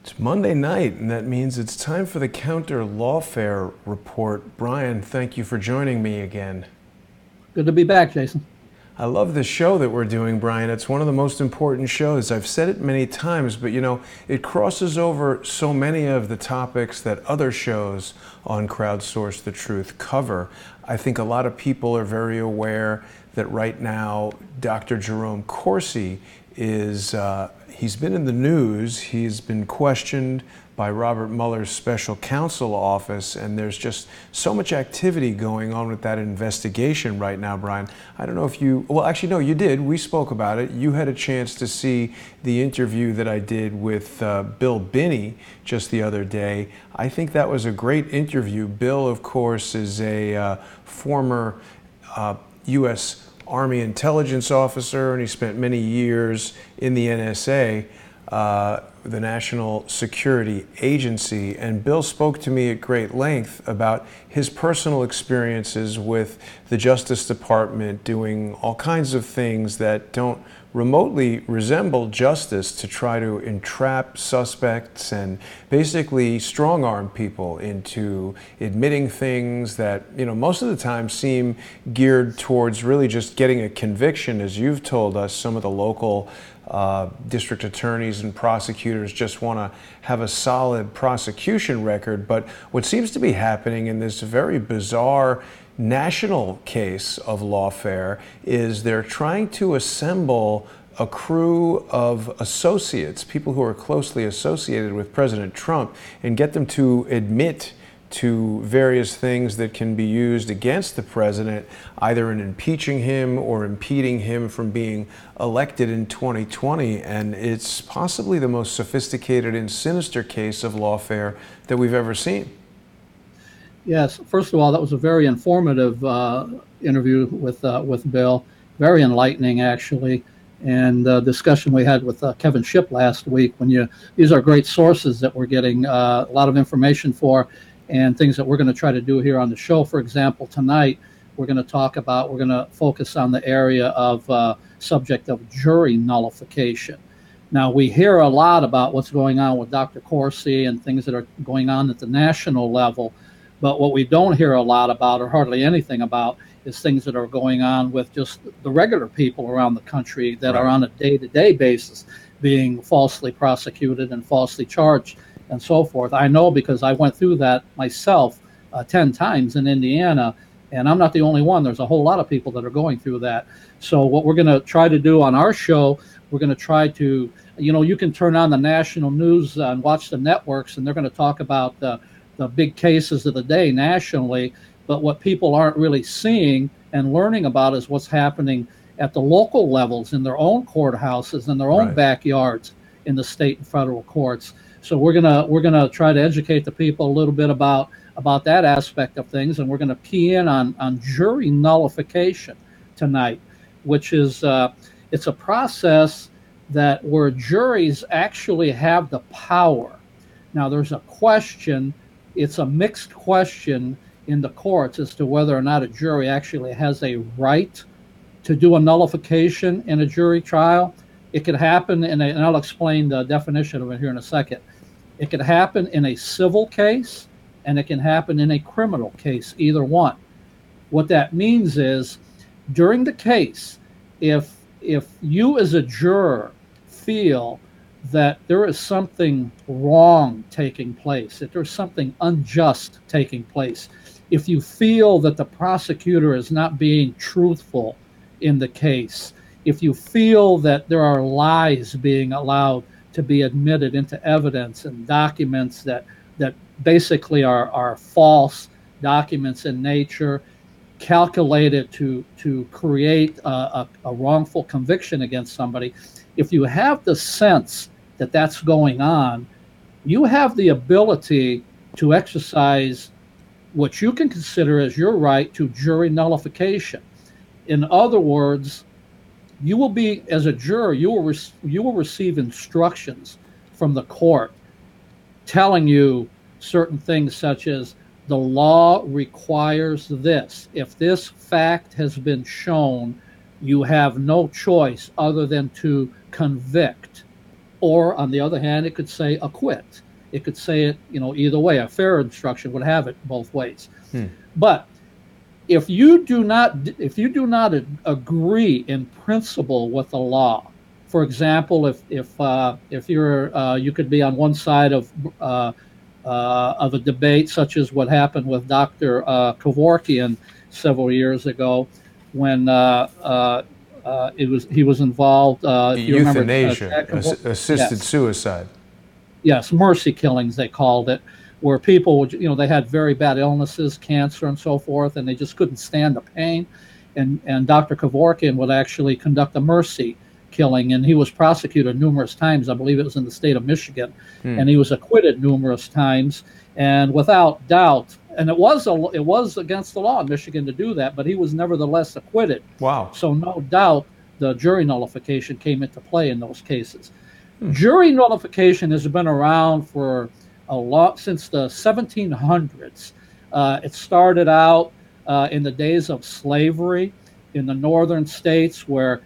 It's Monday night, and that means it's time for the Counterlawfare report. Brian, thank you for joining me again. Good to be back, Jason. I love this show that we're doing, Brian. It's one of the most important shows. I've said it many times, but it crosses over so many of the topics that other shows on Crowdsource the Truth cover. I think a lot of people are very aware that right now Dr. Jerome Corsi he's been in the news. He's been questioned by Robert Mueller's special counsel office, and there's just so much activity going on with that investigation right now, Brian. I don't know if well, actually, no, you did. We spoke about it. You had a chance to see the interview that I did with Bill Binney just the other day. I think that was a great interview. Bill, of course, is a former U.S. Army intelligence officer, and he spent many years in the NSA, the National Security Agency. And Bill spoke to me at great length about his personal experiences with the Justice Department doing all kinds of things that don't remotely resemble justice to try to entrap suspects and basically strong-arm people into admitting things that, most of the time seem geared towards really just getting a conviction. As you've told us, some of the local district attorneys and prosecutors just want to have a solid prosecution record. But what seems to be happening in this very bizarre national case of lawfare is they're trying to assemble a crew of associates, people who are closely associated with President Trump, and get them to admit to various things that can be used against the president, either in impeaching him or impeding him from being elected in 2020. And it's possibly the most sophisticated and sinister case of lawfare that we've ever seen. Yes, first of all, that was a very informative interview with Bill. Very enlightening, actually. And the discussion we had with Kevin Shipp last week, these are great sources that we're getting a lot of information for, and things that we're going to try to do here on the show. For example, tonight we're going to focus on the area of subject of jury nullification. Now, we hear a lot about what's going on with Dr. Corsi and things that are going on at the national level, but what we don't hear a lot about, or hardly anything about, is things that are going on with just the regular people around the country that are on a day-to-day basis being falsely prosecuted and falsely charged and so forth. I know because I went through that myself 10 times in Indiana, and I'm not the only one. There's a whole lot of people that are going through that. So what we're going to try to do on our show, we're going to try to, you can turn on the national news and watch the networks, and they're going to talk about the big cases of the day nationally. But what people aren't really seeing and learning about is what's happening at the local levels in their own courthouses, in their own backyards, in the state and federal courts. So we're gonna try to educate the people a little bit about that aspect of things, and we're gonna key in on jury nullification tonight, which is it's a process where juries actually have the power. Now, there's a question. It's a mixed question in the courts as to whether or not a jury actually has a right to do a nullification in a jury trial. It could happen and I'll explain the definition of it here in a second. It could happen in a civil case, and it can happen in a criminal case, either one. What that means is, during the case, if you as a juror feel that there is something wrong taking place, that there's something unjust taking place, if you feel that the prosecutor is not being truthful in the case, if you feel that there are lies being allowed to be admitted into evidence and documents that basically are false documents in nature, calculated to create a wrongful conviction against somebody, if you have the sense that that's going on, you have the ability to exercise what you can consider as your right to jury nullification. In other words, you will be, as a juror, you will receive instructions from the court telling you certain things such as the law requires this. If this fact has been shown, you have no choice other than to convict. Or on the other hand, it could say acquit. It could say it, either way. A fair instruction would have it both ways. But if you do not agree in principle with the law, for example, if you're you could be on one side of a debate, such as what happened with Dr. Kevorkian several years ago, when he was involved. If you euthanasia, assisted suicide. Yes, mercy killings they called it, where people would, they had very bad illnesses, cancer and so forth, and they just couldn't stand the pain. And Dr. Kevorkian would actually conduct a mercy killing, and he was prosecuted numerous times. I believe it was in the state of Michigan, and he was acquitted numerous times. And without doubt, and it was against the law in Michigan to do that, but he was nevertheless acquitted. Wow! So no doubt the jury nullification came into play in those cases. Jury nullification has been around for a lot since the 1700s. It started out in the days of slavery in the northern states, where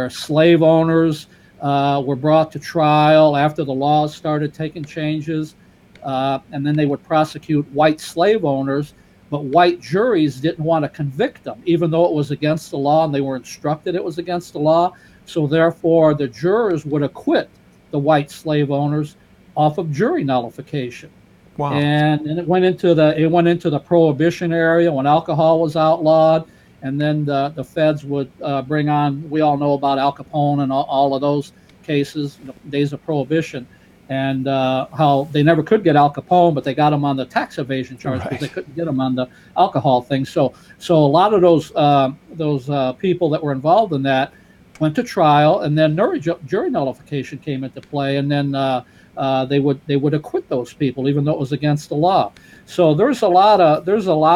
slave owners were brought to trial after the laws started taking changes, and then they would prosecute white slave owners, but white juries didn't want to convict them, even though it was against the law and they were instructed it was against the law. So therefore, the jurors would acquit the white slave owners off of jury nullification. Wow. And it went into the prohibition area when alcohol was outlawed, and then the feds would bring on, we all know about Al Capone and all of those cases, days of prohibition, and how they never could get Al Capone, but they got him on the tax evasion charge because they couldn't get him on the alcohol thing. So a lot of those people that were involved in that went to trial, and then jury nullification came into play, and then they would acquit those people even though it was against the law. So there's a lot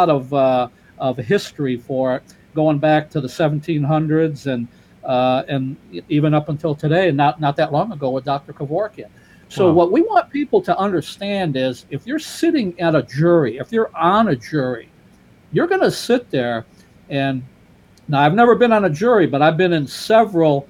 of history for it, going back to the 1700s and even up until today, and not that long ago with Dr. Kevorkian. So what we want people to understand is, if you're sitting at a jury, if you're on a jury, you're going to sit there and, now I've never been on a jury, but I've been in several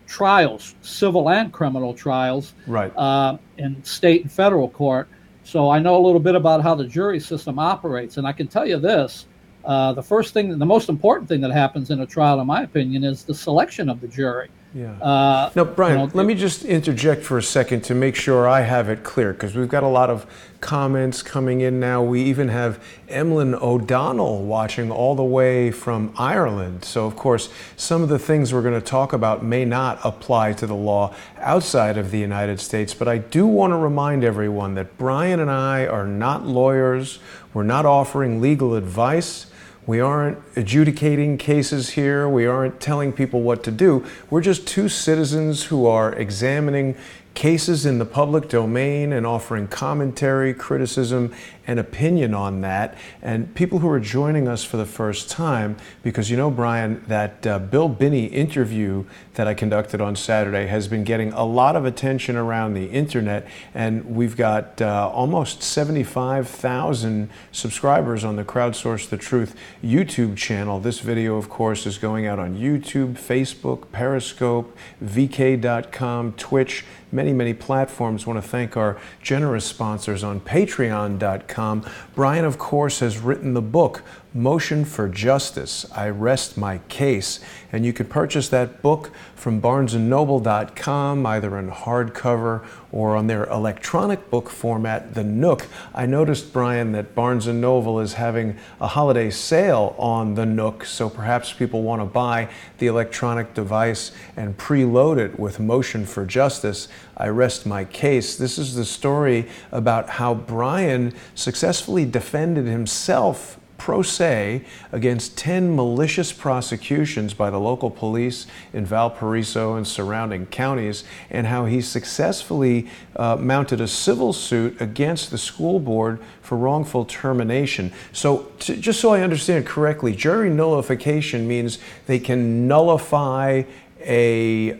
trials, civil and criminal trials, in state and federal court. So I know a little bit about how the jury system operates, and I can tell you this: the most important thing that happens in a trial, in my opinion, is the selection of the jury. Yeah. Now, Brian, let me just interject for a second to make sure I have it clear, because we've got a lot of comments coming in now. We even have Emlyn O'Donnell watching all the way from Ireland. So, of course, some of the things we're going to talk about may not apply to the law outside of the United States. But I do want to remind everyone that Brian and I are not lawyers. We're not offering legal advice. We aren't adjudicating cases here. We aren't telling people what to do. We're just two citizens who are examining cases in the public domain and offering commentary, criticism, and opinion on that. And people who are joining us for the first time, because you know, Brian, that Bill Binney interview that I conducted on Saturday has been getting a lot of attention around the internet, and we've got almost 75,000 subscribers on the Crowdsource the Truth YouTube channel. This video, of course, is going out on YouTube, Facebook, Periscope, VK.com, Twitch, many platforms. I want to thank our generous sponsors on Patreon.com. Brian, of course, has written the book, Motion for Justice, I Rest My Case. And you can purchase that book from barnesandnoble.com, either in hardcover or on their electronic book format, the Nook. I noticed, Brian, that Barnes & Noble is having a holiday sale on the Nook, so perhaps people want to buy the electronic device and preload it with Motion for Justice, I Rest My Case. This is the story about how Brian successfully defended himself pro se against 10 malicious prosecutions by the local police in Valparaiso and surrounding counties, and how he successfully mounted a civil suit against the school board for wrongful termination. So just so I understand correctly, jury nullification means they can nullify a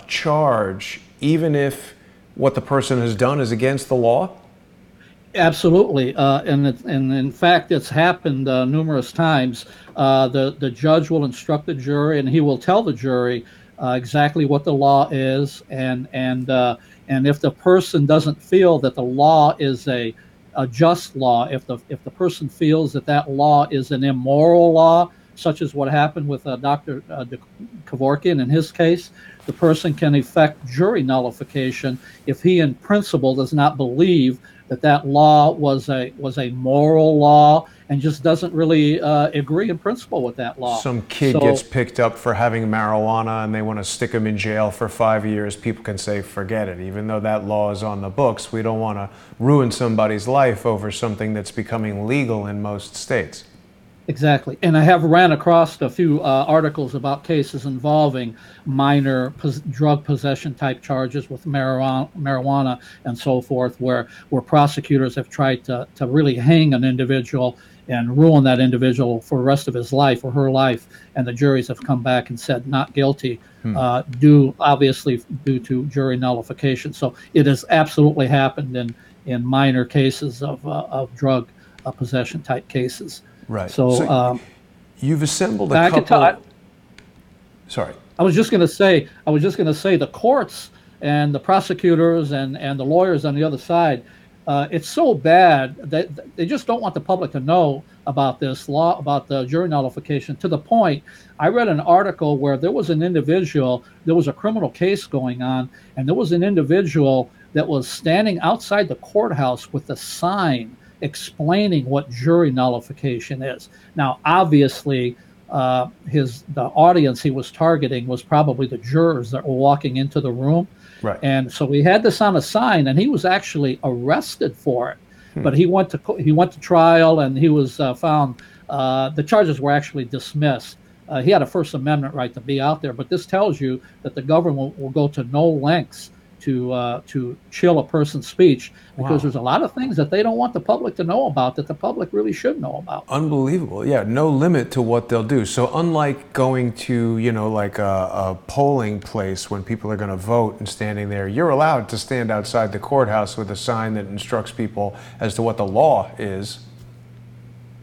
charge even if what the person has done is against the law? Absolutely, and in fact, it's happened numerous times. The judge will instruct the jury, and he will tell the jury exactly what the law is, and if the person doesn't feel that the law is a just law, if the person feels that that law is an immoral law, such as what happened with Dr. Kevorkian in his case, the person can effect jury nullification if he in principle does not believe that that law was a moral law and just doesn't really agree in principle with that law. Some kid gets picked up for having marijuana and they want to stick him in jail for 5 years. People can say, forget it. Even though that law is on the books, we don't want to ruin somebody's life over something that's becoming legal in most states. Exactly. And I have ran across a few articles about cases involving minor drug possession type charges with marijuana and so forth, where prosecutors have tried to really hang an individual and ruin that individual for the rest of his life or her life. And the juries have come back and said not guilty, obviously due to jury nullification. So it has absolutely happened in minor cases of drug possession type cases. Right. So you've assembled a couple. Sorry. I was just going to say the courts and the prosecutors and the lawyers on the other side, it's so bad that they just don't want the public to know about this law, about the jury nullification, to the point I read an article where there was an individual, there was a criminal case going on, and there was an individual that was standing outside the courthouse with a sign explaining what jury nullification is. Now, obviously, the audience he was targeting was probably the jurors that were walking into the room. Right. And so we had this on a sign, and he was actually arrested for it. But he went to trial, and he was found. The charges were actually dismissed. He had a First Amendment right to be out there, but this tells you that the government will go to no lengths to chill a person's speech, because there's a lot of things that they don't want the public to know about that the public really should know about. Unbelievable. Yeah, no limit to what they'll do. So unlike going to, like a polling place when people are going to vote and standing there, you're allowed to stand outside the courthouse with a sign that instructs people as to what the law is.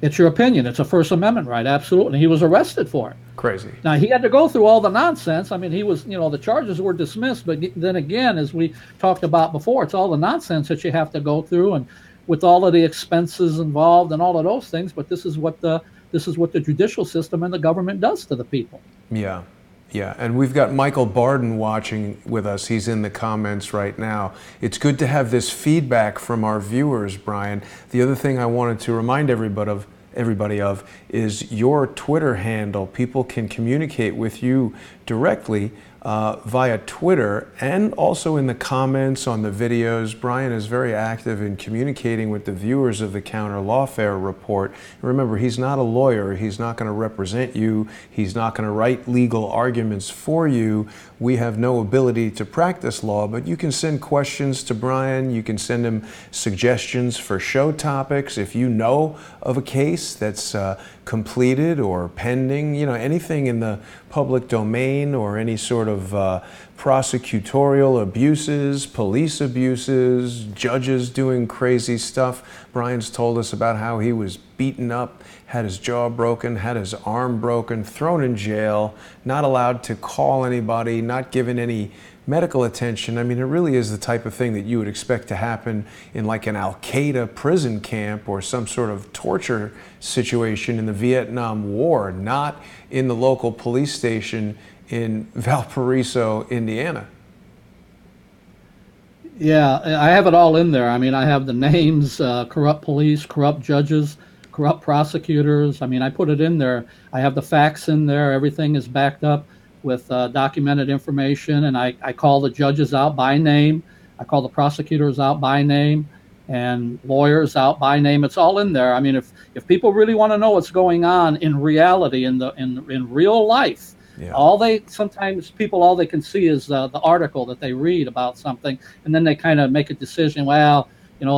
It's your opinion. It's a First Amendment right, absolutely. And he was arrested for it. Crazy. Now, he had to go through all the nonsense. I mean, he was, the charges were dismissed, but then again, as we talked about before, it's all the nonsense that you have to go through, and with all of the expenses involved and all of those things. But this is what the judicial system and the government does to the people. Yeah. Yeah, and we've got Michael Barden watching with us. He's in the comments right now. It's good to have this feedback from our viewers, Brian. The other thing I wanted to remind everybody of is your Twitter handle. People can communicate with you directly via Twitter and also in the comments on the videos. Brian is very active in communicating with the viewers of the Counterlawfare report. Remember, he's not a lawyer. He's not going to represent you. He's not going to write legal arguments for you. We have no ability to practice law, but you can send questions to Brian. You can send him suggestions for show topics. If you know of a case that's completed or pending, anything in the public domain or any sort of prosecutorial abuses, police abuses, judges doing crazy stuff. Brian's told us about how he was beaten up, had his jaw broken, had his arm broken, thrown in jail, not allowed to call anybody, not given any medical attention. I mean, it really is the type of thing that you would expect to happen in like an Al-Qaeda prison camp or some sort of torture situation in the Vietnam War, not in the local police station in Valparaiso, Indiana. Yeah, I have it all in there. I mean, I have the names, corrupt police, corrupt judges, corrupt prosecutors. I mean, I put it in there. I have the facts in there. Everything is backed up with documented information, and I call the judges out by name. I call the prosecutors out by name and lawyers out by name. It's all in there. I mean, if people really want to know what's going on in reality, in real life, yeah. all they can see is the article that they read about something, and then they kind of make a decision, well,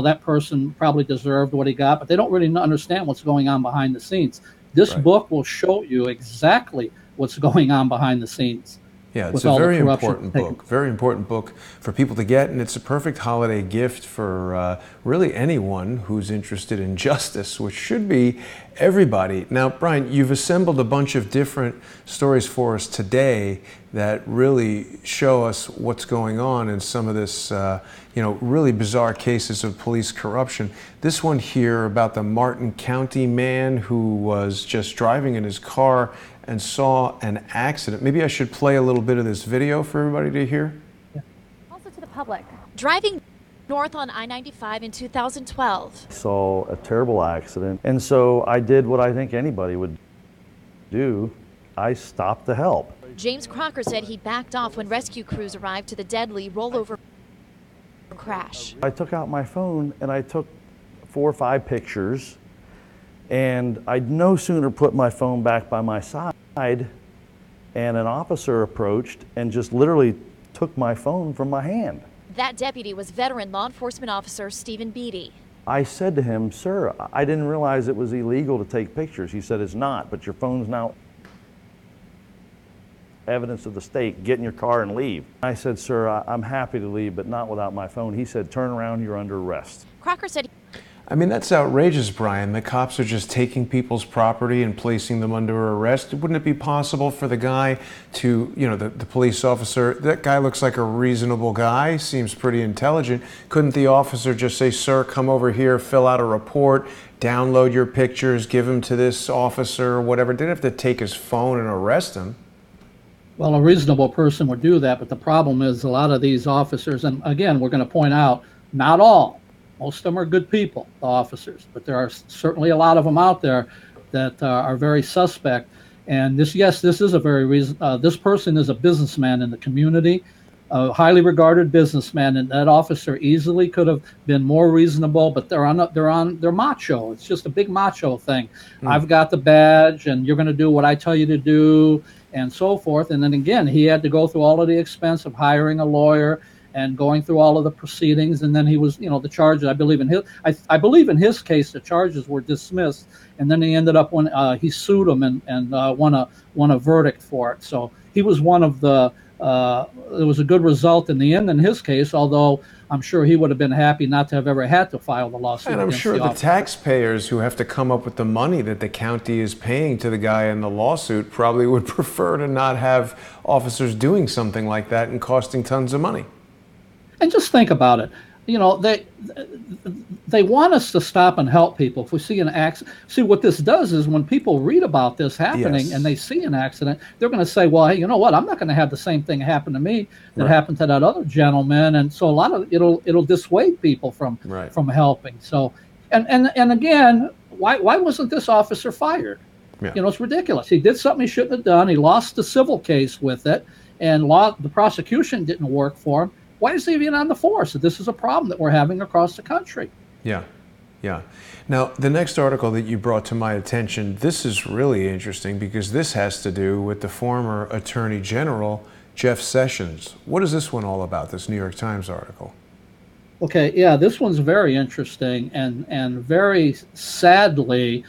that person probably deserved what he got, but they don't really understand what's going on behind the scenes. This book will show you exactly what's going on behind the scenes. Yeah, it's with a all the very corruption important taken. book. Very important book for people to get, and it's a perfect holiday gift for really anyone who's interested in justice, which should be everybody. Now, Brian, you've assembled a bunch of different stories for us today that really show us what's going on in some of this, really bizarre cases of police corruption. This one here about the Martin County man who was just driving in his car and saw an accident. Maybe I should play a little bit of this video for everybody to hear. Also to the public. Driving north on I-95 in 2012. Saw a terrible accident, and so I did what I think anybody would do. I stopped to help. James Crocker said he backed off when rescue crews arrived to the deadly rollover crash. I took out my phone and I took 4 or 5 pictures, and I'd no sooner put my phone back by my side and an officer approached and just literally took my phone from my hand. That deputy was veteran law enforcement officer Stephen Beatty. I said to him, "Sir, I didn't realize it was illegal to take pictures." He said, "It's not, but your phone's now evidence of the state. Get in your car and leave." I said, "Sir, I'm happy to leave, but not without my phone." He said, "Turn around, you're under arrest." Crocker said I mean, that's outrageous, Brian. The cops are just taking people's property and placing them under arrest. Wouldn't it be possible for the guy to, the police officer, that guy looks like a reasonable guy, seems pretty intelligent. Couldn't the officer just say, "Sir, come over here, fill out a report, download your pictures, give them to this officer," or whatever? Didn't have to take his phone and arrest him. Well, a reasonable person would do that, but the problem is a lot of these officers, and again, we're going to point out, not all. Most of them are good people, the officers, but there are certainly a lot of them out there that are very suspect. And this is a this person is a businessman in the community, a highly regarded businessman, and that officer easily could have been more reasonable. But they're macho. It's just a big macho thing. I've got the badge, and you're going to do what I tell you to do, and so forth. And then again, he had to go through all of the expense of hiring a lawyer and going through all of the proceedings, and then he was, the charges. I believe in his case, the charges were dismissed, and then he ended up when he sued him and won a verdict for it. So he was one of the. It was a good result in the end in his case, although I'm sure he would have been happy not to have ever had to file the lawsuit. And I'm sure the taxpayers who have to come up with the money that the county is paying to the guy in the lawsuit probably would prefer to not have officers doing something like that and costing tons of money. And just think about it. They want us to stop and help people. If we see an accident, see what this does is when people read about this happening and they see an accident, they're going to say, "Well, hey, you know what? I'm not going to have the same thing happen to me that happened to that other gentleman." And so a lot of it'll dissuade people from helping. So, and again, why wasn't this officer fired? Yeah. It's ridiculous. He did something he shouldn't have done. He lost the civil case with it, and the prosecution didn't work for him. Why is he even on the force? This is a problem that we're having across the country. Yeah. Now, the next article that you brought to my attention, this is really interesting because this has to do with the former Attorney General, Jeff Sessions. What is this one all about, this New York Times article? Okay, yeah, this one's very interesting, and very sadly,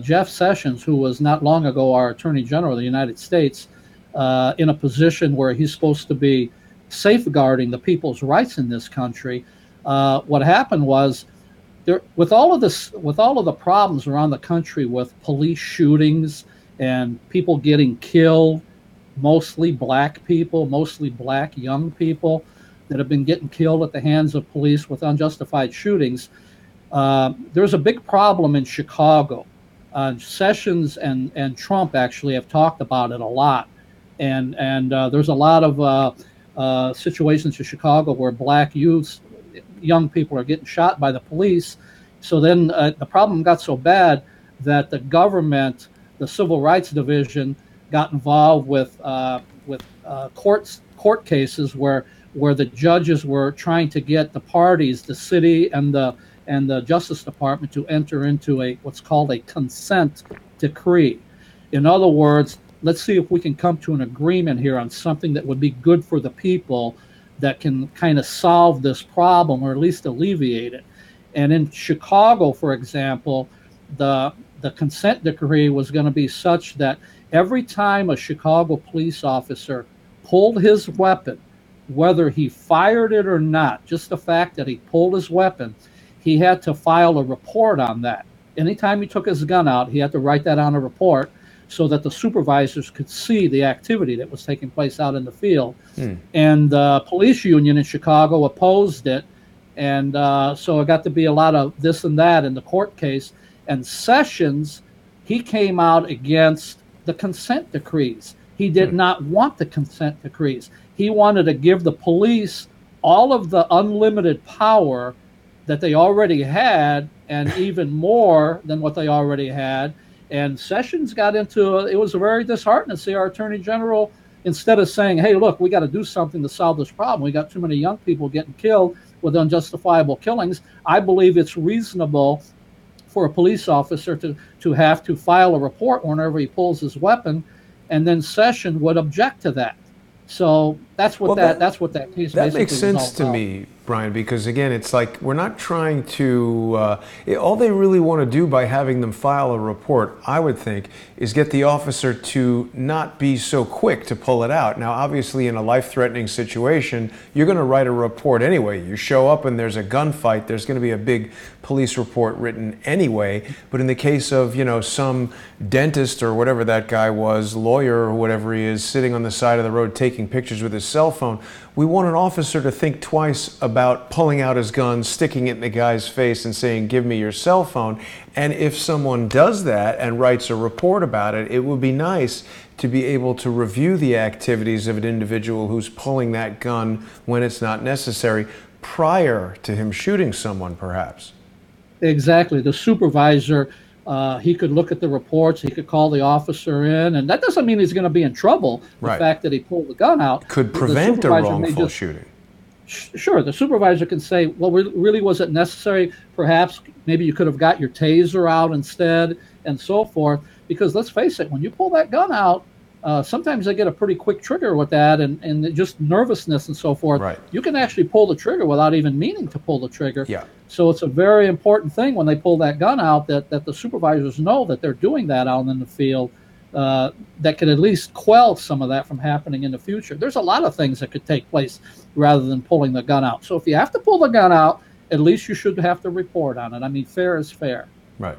Jeff Sessions, who was not long ago our Attorney General of the United States, in a position where he's supposed to be safeguarding the people's rights in this country. What happened was, with all of the problems around the country with police shootings and people getting killed, mostly black people, mostly black young people that have been getting killed at the hands of police with unjustified shootings, there's a big problem in Chicago. Sessions and Trump actually have talked about it a lot, and there's a lot of situations in Chicago where black youths, young people, are getting shot by the police. So then the problem got so bad that the government, the Civil Rights Division, got involved with court cases where the judges were trying to get the parties, the city and the Justice Department, to enter into what's called a consent decree. In other words, let's see if we can come to an agreement here on something that would be good for the people, that can kind of solve this problem or at least alleviate it. And in Chicago, for example, the consent decree was going to be such that every time a Chicago police officer pulled his weapon, whether he fired it or not, just the fact that he pulled his weapon, he had to file a report on that. Anytime he took his gun out, he had to write that on a report so that the supervisors could see the activity that was taking place out in the field. And the police union in Chicago opposed it. And so it got to be a lot of this and that in the court case. And Sessions, he came out against the consent decrees. He did not want the consent decrees. He wanted to give the police all of the unlimited power that they already had, and even more than what they already had. And Sessions got into it was very disheartening to see our Attorney General, instead of saying, hey, look, we got to do something to solve this problem. We got too many young people getting killed with unjustifiable killings. I believe it's reasonable for a police officer to have to file a report whenever he pulls his weapon, and then Sessions would object to that. So that's what that's what that case that basically makes sense was all to about. me, Brian, because again, it's like we're not trying to. All they really want to do by having them file a report, I would think, is get the officer to not be so quick to pull it out. Now, obviously, in a life-threatening situation, you're going to write a report anyway. You show up and there's a gunfight. There's going to be a big police report written anyway. But in the case of, you know, some dentist or whatever that guy was, lawyer or whatever he is, sitting on the side of the road taking pictures with his cell phone, we want an officer to think twice about pulling out his gun, sticking it in the guy's face and saying, give me your cell phone. And if someone does that and writes a report about it, it would be nice to be able to review the activities of an individual who's pulling that gun when it's not necessary, prior to him shooting someone, perhaps. Exactly. The supervisor, he could look at the reports, he could call the officer in, and that doesn't mean he's going to be in trouble. The fact that he pulled the gun out could prevent a wrongful shooting. Sure, the supervisor can say, well, really, was it necessary? Perhaps maybe you could have got your taser out instead, and so forth. Because let's face it, when you pull that gun out, sometimes they get a pretty quick trigger with that, and just nervousness and so forth. Right. You can actually pull the trigger without even meaning to pull the trigger. Yeah. So it's a very important thing when they pull that gun out that the supervisors know that they're doing that out in the field, that could at least quell some of that from happening in the future. There's a lot of things that could take place rather than pulling the gun out. So if you have to pull the gun out, at least you should have to report on it. I mean, fair is fair. Right.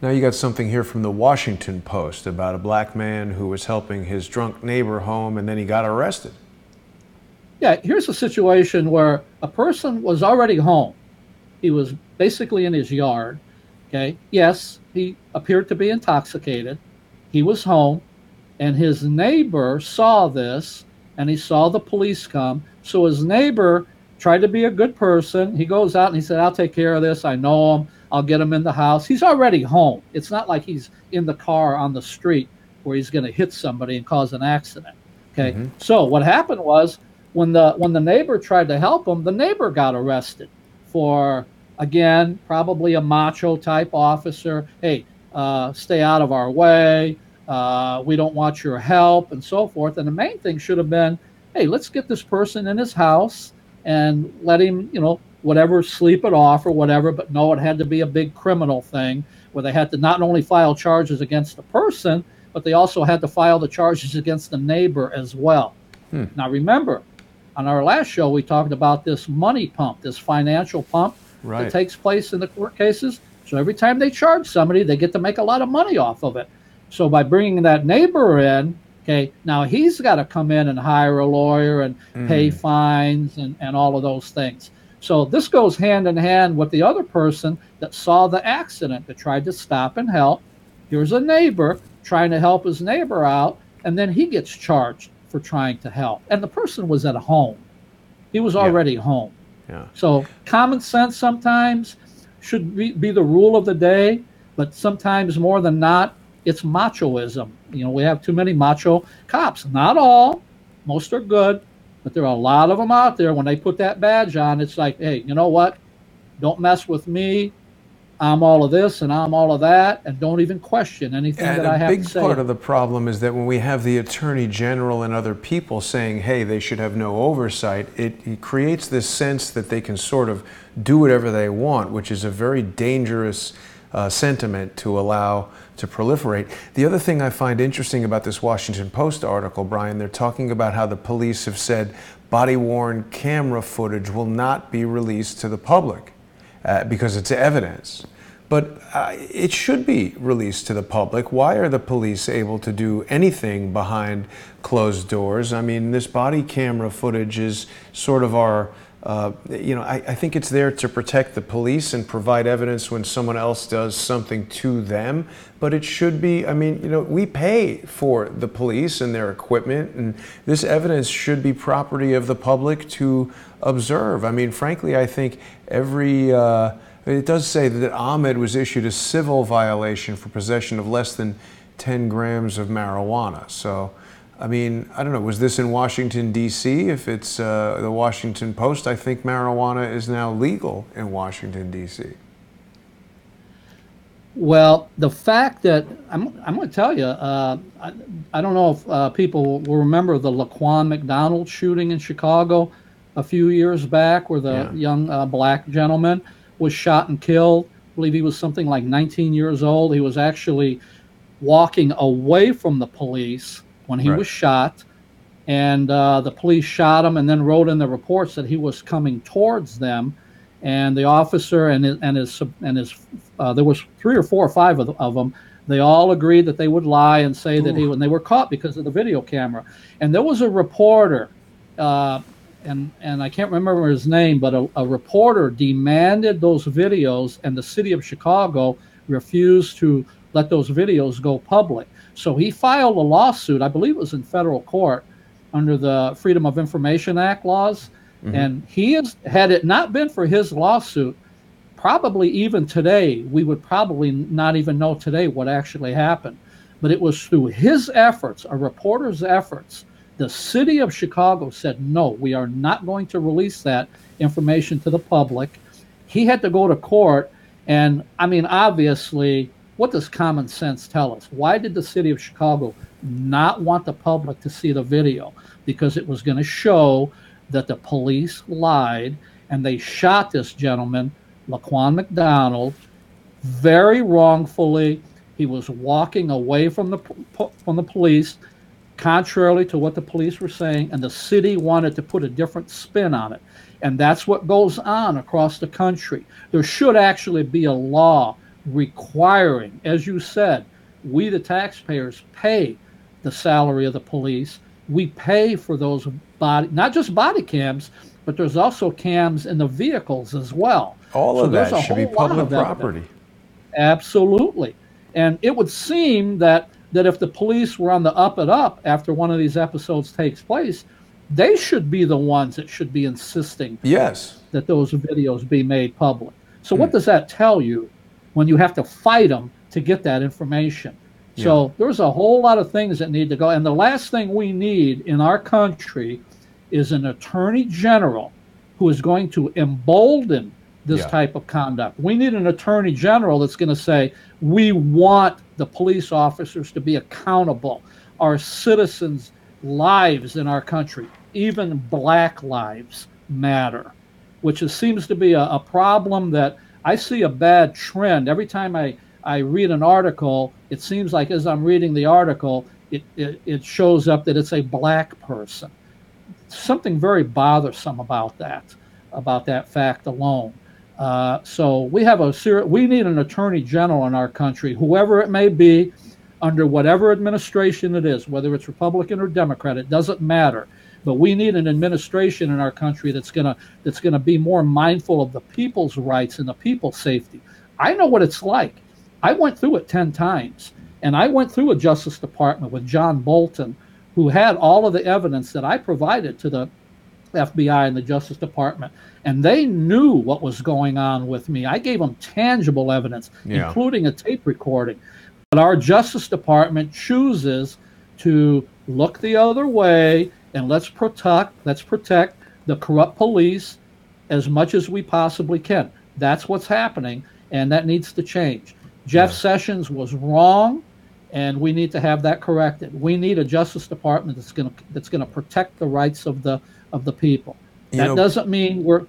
Now you got something here from the Washington Post about a black man who was helping his drunk neighbor home and then he got arrested. Yeah, here's a situation where a person was already home. He was basically in his yard. Okay. Yes, he appeared to be intoxicated. He was home, and his neighbor saw this, and he saw the police come. So his neighbor tried to be a good person. He goes out and he said, I'll take care of this. I know him. I'll get him in the house. He's already home. It's not like he's in the car on the street where he's going to hit somebody and cause an accident. Okay. So what happened was when the neighbor tried to help him, the neighbor got arrested for, again, probably a macho type officer. Hey, stay out of our way. We don't want your help, and so forth. And the main thing should have been, hey, let's get this person in his house and let him, whatever, sleep it off or whatever. But no, it had to be a big criminal thing where they had to not only file charges against the person, but they also had to file the charges against the neighbor as well. Now, remember, on our last show, we talked about this money pump, this financial pump that takes place in the court cases. So every time they charge somebody, they get to make a lot of money off of it. So by bringing that neighbor in, okay, now he's got to come in and hire a lawyer and pay fines and all of those things. So this goes hand in hand with the other person that saw the accident, that tried to stop and help. Here's a neighbor trying to help his neighbor out, and then he gets charged for trying to help. And the person was at home. He was already home. Yeah. So common sense sometimes should be the rule of the day, but sometimes more than not, it's machoism. We have too many macho cops. Not all. Most are good, but there are a lot of them out there. When they put that badge on, it's like, hey, you know what? Don't mess with me. I'm all of this and I'm all of that, and don't even question anything that I have to say. And a big part of the problem is that when we have the Attorney General and other people saying, hey, they should have no oversight, it creates this sense that they can sort of do whatever they want, which is a very dangerous sentiment to allow to proliferate. The other thing I find interesting about this Washington Post article, Brian, they're talking about how the police have said body-worn camera footage will not be released to the public because it's evidence. But it should be released to the public. Why are the police able to do anything behind closed doors? I mean, this body camera footage is sort of our, I think it's there to protect the police and provide evidence when someone else does something to them. But it should be, I mean, we pay for the police and their equipment, and this evidence should be property of the public to observe. I mean, frankly, I think it does say that Ahmed was issued a civil violation for possession of less than 10 grams of marijuana. So, I mean, I don't know, was this in Washington, D.C.? If it's the Washington Post, I think marijuana is now legal in Washington, D.C. Well, the fact that, I'm going to tell you, I don't know if people will remember the Laquan McDonald shooting in Chicago a few years back, where the young black gentleman was shot and killed. I believe he was something like 19 years old. He was actually walking away from the police when he was shot, and the police shot him and then wrote in the reports that he was coming towards them, and the officer and his there was 3 or 4 or 5 of them. They all agreed that they would lie and say that when they were caught because of the video camera. And there was a reporter, and I can't remember his name, but a reporter demanded those videos, and the city of Chicago refused to let those videos go public. So he filed a lawsuit, I believe it was in federal court, under the Freedom of Information Act laws. And had it not been for his lawsuit, probably even today, we would probably not even know today what actually happened. But it was through his efforts, a reporter's efforts, the city of Chicago said, no, we are not going to release that information to the public. He had to go to court. And I mean, obviously, what does common sense tell us? Why did the city of Chicago not want the public to see the video? Because it was going to show that the police lied, and they shot this gentleman, Laquan McDonald, very wrongfully. He was walking away from the police, contrarily to what the police were saying, and the city wanted to put a different spin on it. And that's what goes on across the country. There should actually be a law requiring, as you said, we the taxpayers pay the salary of the police. We pay for those not just body cams, but there's also cams in the vehicles as well. All of that should be public property. Absolutely. And it would seem that if the police were on the up and up after one of these episodes takes place, they should be the ones that should be insisting that those videos be made public. So what does that tell you when you have to fight them to get that information? So there's a whole lot of things that need to go. And the last thing we need in our country is an attorney general who is going to embolden this type of conduct. We need an attorney general that's going to say, we want the police officers to be accountable. Our citizens' lives in our country, even black lives, matter, which seems to be a problem that I see a bad trend. Every time I read an article, it seems like as I'm reading the article, it shows up that it's a black person. Something very bothersome about that fact alone. So we have we need an attorney general in our country, whoever it may be, under whatever administration it is, whether it's Republican or Democrat, it doesn't matter. But we need an administration in our country that's gonna be more mindful of the people's rights and the people's safety. I know what it's like. I went through it 10 times, and I went through a Justice Department with John Bolton, who had all of the evidence that I provided to the FBI and the Justice Department, and they knew what was going on with me. I gave them tangible evidence, including a tape recording. But our Justice Department chooses to look the other way, and let's protect the corrupt police as much as we possibly can. That's what's happening, and that needs to change. Jeff Sessions was wrong, and we need to have that corrected. We need a Justice Department that's going to protect the rights of the people. That doesn't mean we're.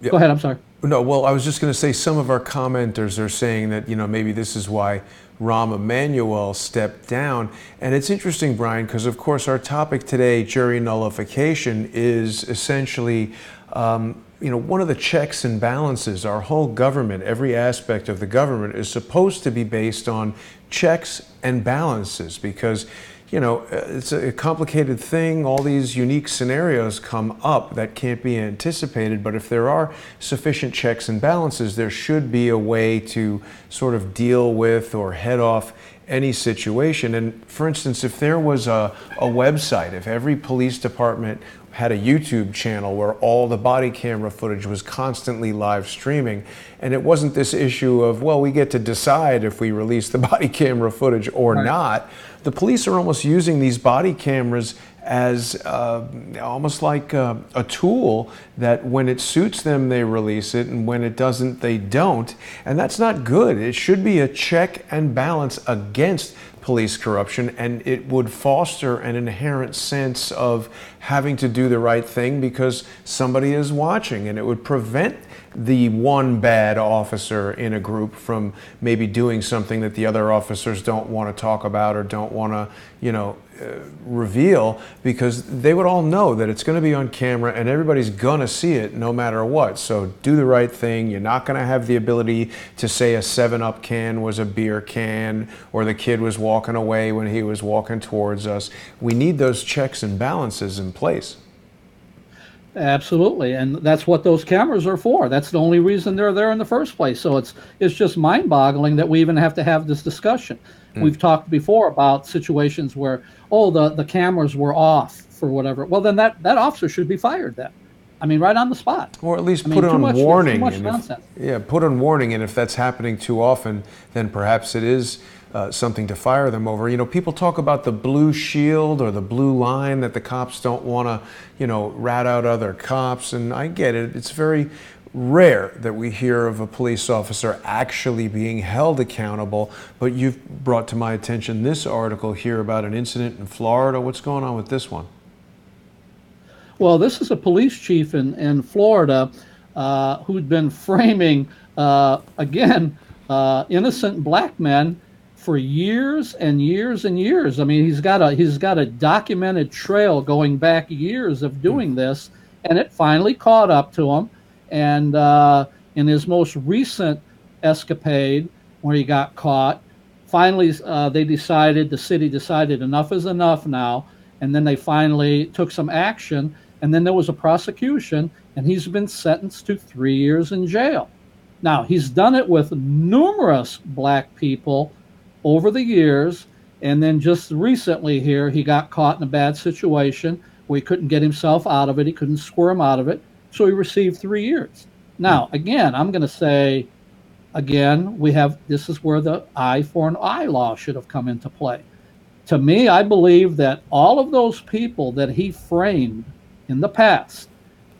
Go ahead. I'm sorry. No, well, I was just going to say some of our commenters are saying that, maybe this is why Rahm Emanuel stepped down. And it's interesting, Brian, because of course our topic today, jury nullification, is essentially, one of the checks and balances. Our whole government, every aspect of the government is supposed to be based on checks and balances because it's a complicated thing. All these unique scenarios come up that can't be anticipated, but if there are sufficient checks and balances, there should be a way to sort of deal with or head off any situation. And for instance, if there was a website, if every police department had a YouTube channel where all the body camera footage was constantly live streaming, and it wasn't this issue of, well, we get to decide if we release the body camera footage or not. The police are almost using these body cameras as almost like a tool that when it suits them, they release it, and when it doesn't, they don't. And that's not good. It should be a check and balance against police corruption, and it would foster an inherent sense of having to do the right thing because somebody is watching, and it would prevent the one bad officer in a group from maybe doing something that the other officers don't want to talk about or don't want to, reveal, because they would all know that it's going to be on camera and everybody's going to see it no matter what. So do the right thing. You're not going to have the ability to say a 7-Up can was a beer can or the kid was walking away when he was walking towards us. We need those checks and balances in place. Absolutely, and that's what those cameras are for. That's the only reason they're there in the first place. So it's just mind-boggling that we even have to have this discussion. We've talked before about situations where, the cameras were off for whatever. Well, then that officer should be fired then. I mean, right on the spot. Or at least put on warning. Too much nonsense. Put on warning, and if that's happening too often, then perhaps it is something to fire them over. People talk about the blue shield or the blue line that the cops don't want to, rat out other cops, and I get it. It's very rare that we hear of a police officer actually being held accountable, but you've brought to my attention this article here about an incident in Florida. What's going on with this one? Well, this is a police chief in Florida who'd been framing, innocent black men for years and years and years. I mean, he's got a documented trail going back years of doing this, and it finally caught up to him. And in his most recent escapade, where he got caught, finally the city decided enough is enough now, and then they finally took some action, and then there was a prosecution, and he's been sentenced to 3 years in jail. Now, he's done it with numerous black people over the years, and then just recently here, he got caught in a bad situation where he couldn't get himself out of it, he couldn't squirm out of it, so he received 3 years. Now, again, I'm going to say, this is where the eye for an eye law should have come into play. To me, I believe that all of those people that he framed in the past,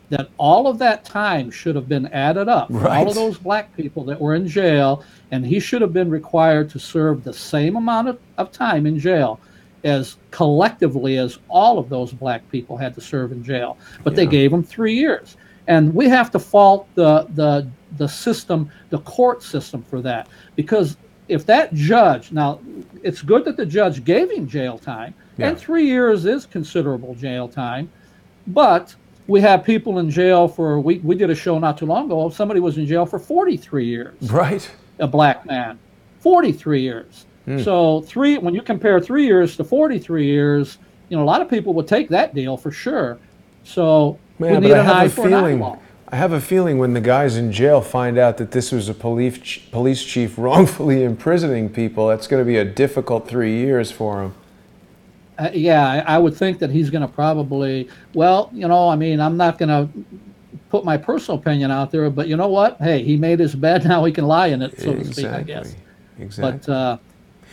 that all of that time should have been added up. Right. All of those black people that were in jail, and he should have been required to serve the same amount of time in jail as collectively as all of those black people had to serve in jail. But they gave him 3 years. And we have to fault the system, the court system for that. Because if that judge, now it's good that the judge gave him jail time, and 3 years is considerable jail time, but we have people in jail for, we did a show not too long ago, somebody was in jail for 43 years. Right. A black man, 43 years. So when you compare 3 years to 43 years, a lot of people would take that deal for sure. So we need an eye for an eye law. I have a feeling when the guys in jail find out that this was a police chief wrongfully imprisoning people, that's going to be a difficult 3 years for him. I would think that he's going to probably, I'm not going to put my personal opinion out there, but you know what? Hey, he made his bed, now he can lie in it, so to speak, I guess. Exactly.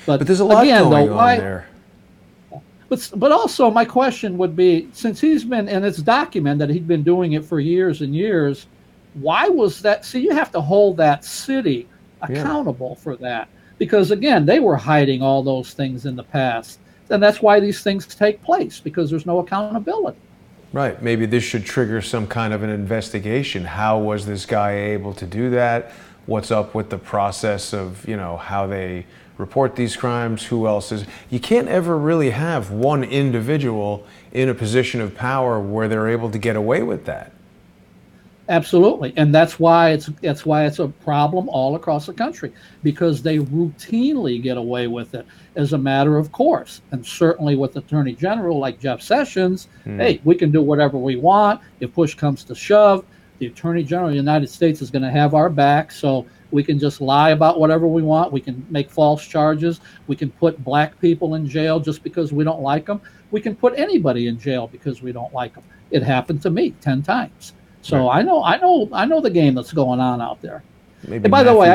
But there's a lot going on there. But also my question would be, since he's been, and it's documented that he'd been doing it for years and years, why was that? See, you have to hold that city accountable for that. Because again, they were hiding all those things in the past. And that's why these things take place, because there's no accountability. Right. Maybe this should trigger some kind of an investigation. How was this guy able to do that? What's up with the process of, you know, how they report these crimes? Who else is? You can't ever really have one individual in a position of power where they're able to get away with that. Absolutely, and that's why it's a problem all across the country, because they routinely get away with it as a matter of course. And certainly with Attorney General like Jeff Sessions, hey, we can do whatever we want. If push comes to shove, the Attorney General of the United States is going to have our back, so we can just lie about whatever we want. We can make false charges. We can put black people in jail just because we don't like them. We can put anybody in jail because we don't like them. It happened to me 10 times. So right. I know the game that's going on out there. Maybe and by the way,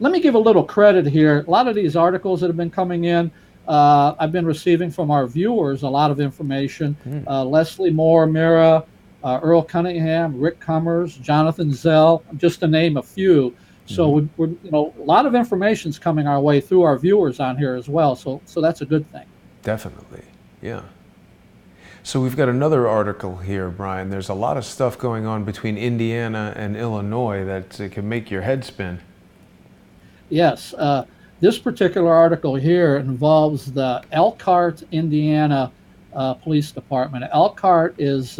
let me give a little credit here. A lot of these articles that have been coming in, I've been receiving from our viewers a lot of information. Leslie Moore, Mira, Earl Cunningham, Rick Cummers, Jonathan Zell, just to name a few. So we're a lot of information's coming our way through our viewers on here as well. So that's a good thing. Definitely, yeah. So we've got another article here, Brian. There's a lot of stuff going on between Indiana and Illinois that can make your head spin. Yes. This particular article here involves the Elkhart, Indiana Police Department. Elkhart is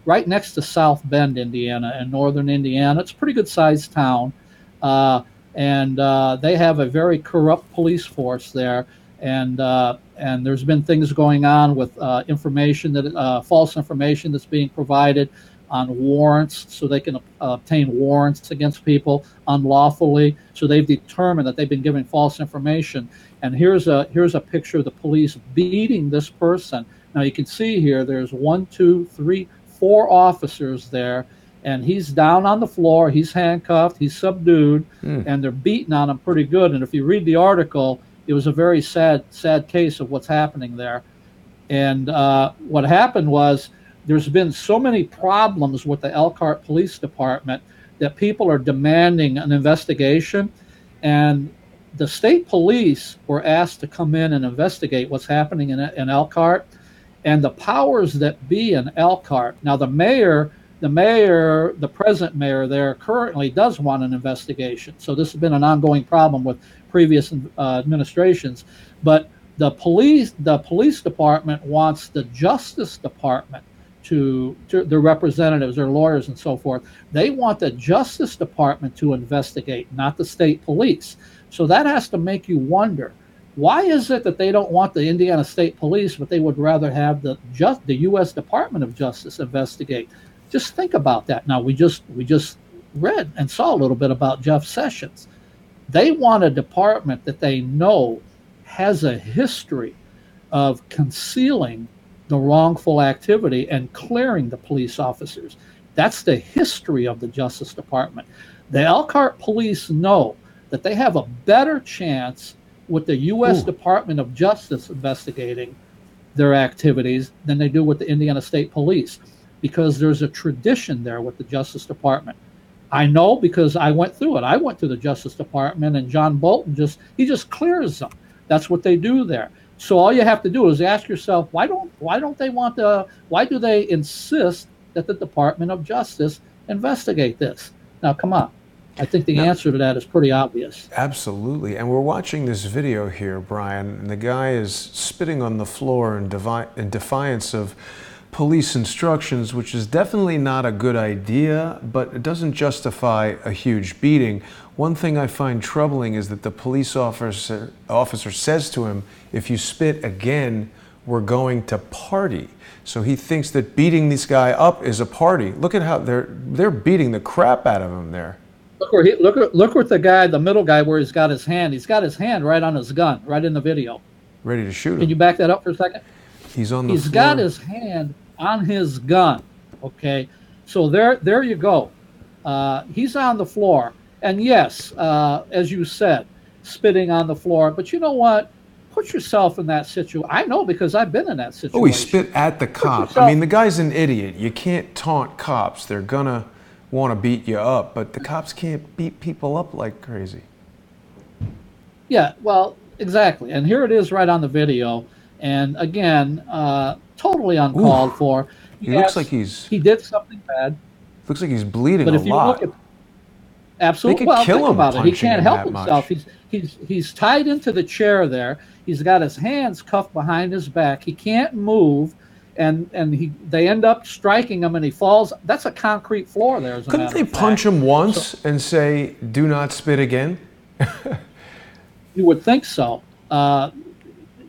right next to South Bend, Indiana, in northern Indiana. It's a pretty good-sized town, and they have a very corrupt police force there. And there's been things going on with information that false information that's being provided on warrants, so they can obtain warrants against people unlawfully. So they've determined that they've been giving false information. And here's a picture of the police beating this person. Now you can see here there's 1, 2, 3, 4 officers there, and he's down on the floor. He's handcuffed. He's subdued, and they're beating on him pretty good. And if you read the article, it was a very sad case of what's happening there. And what happened was there's been so many problems with the Elkhart Police Department that people are demanding an investigation. And the state police were asked to come in and investigate what's happening in Elkhart. And the powers that be in Elkhart, now the present mayor there currently does want an investigation. So this has been an ongoing problem with previous administrations. But the police department wants the Justice Department to their representatives, their lawyers and so forth. They want the Justice Department to investigate, not the state police. So that has to make you wonder, why is it that they don't want the Indiana State Police, but they would rather have the U.S. Department of Justice investigate? Just think about that. Now, we just read and saw a little bit about Jeff Sessions. They want a department that they know has a history of concealing the wrongful activity and clearing the police officers. That's the history of the Justice Department. The Elkhart police know that they have a better chance with the U.S. Department of Justice investigating their activities than they do with the Indiana State Police, because there's a tradition there with the Justice Department. I know because I went through it. I went to the Justice Department, and John Bolton just clears them. That's what they do there. So all you have to do is ask yourself, why do they insist that the Department of Justice investigate this? Now, come on. I think the answer to that is pretty obvious. Absolutely. And we're watching this video here, Brian, and the guy is spitting on the floor in defiance of police instructions, which is definitely not a good idea, but it doesn't justify a huge beating. One thing I find troubling is that the police officer says to him, if you spit again, we're going to party. So he thinks that beating this guy up is a party. Look at how they're beating the crap out of him there. Look where the guy, the middle guy, where he's got his hand. He's got his hand right on his gun, right in the video. Ready to shoot him. Can you back that up for a second? He's on the floor. He's got his hand on his gun. Okay, so there you go. He's on the floor, and yes, as you said, spitting on the floor. But you know what? Put yourself in that situation. I know, because I've been in that situation. Oh, he spit at the cop. I mean, the guy's an idiot. You can't taunt cops. They're gonna want to beat you up, but the cops can't beat people up like crazy. Yeah, well, exactly. And here it is right on the video. And again, totally uncalled for. He looks like he did something bad. looks like he's bleeding But a if you lot. look at absolutely, They could well, kill think him about it. He punching can't him help that himself. much. He's tied into the chair there. He's got his hands cuffed behind his back. He can't move, and they end up striking him, and he falls. That's a concrete floor there. As a Couldn't matter they of punch fact. him once and say, "Do not spit again"? You would think so.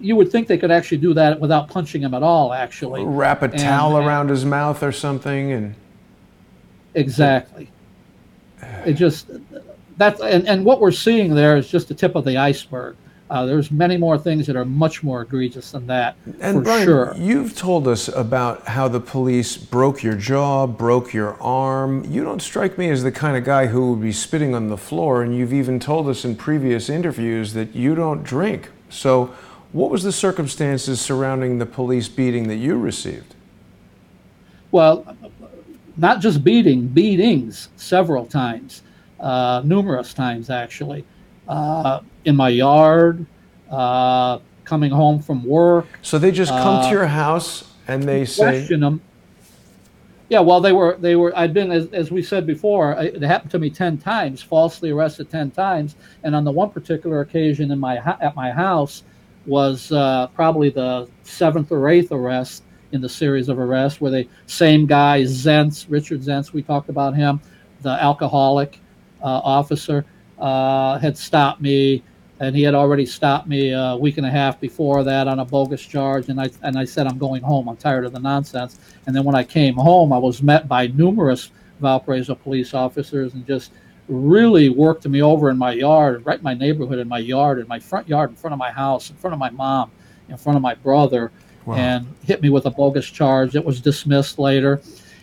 You would think they could actually do that without punching him at all. Actually, Wrap a towel around his mouth or something, and exactly. It just and what we're seeing there is just the tip of the iceberg. There's many more things that are much more egregious than that, And for Brian, sure. you've told us about how the police broke your jaw, broke your arm. You don't strike me as the kind of guy who would be spitting on the floor, and you've even told us in previous interviews that you don't drink. So what was the circumstances surrounding the police beating that you received? Well, not just beatings several times, numerous times actually, in my yard, coming home from work. So they just come to your house and they say, Question them. Yeah, well, they were. I'd been, as we said before, it happened to me 10 times, falsely arrested 10 times, and on the one particular occasion at my house was probably the 7th or 8th arrest in the series of arrests, where the same guy, Richard Zentz, we talked about him, the alcoholic officer, had stopped me, and he had already stopped me a week and a half before that on a bogus charge, and I said, I'm going home, I'm tired of the nonsense. And then when I came home, I was met by numerous Valparaiso police officers and just really worked me over in my yard, right in my neighborhood, in my yard, in my front yard, in front of my house, in front of my mom, in front of my brother. Wow. And hit me with a bogus charge that was dismissed later.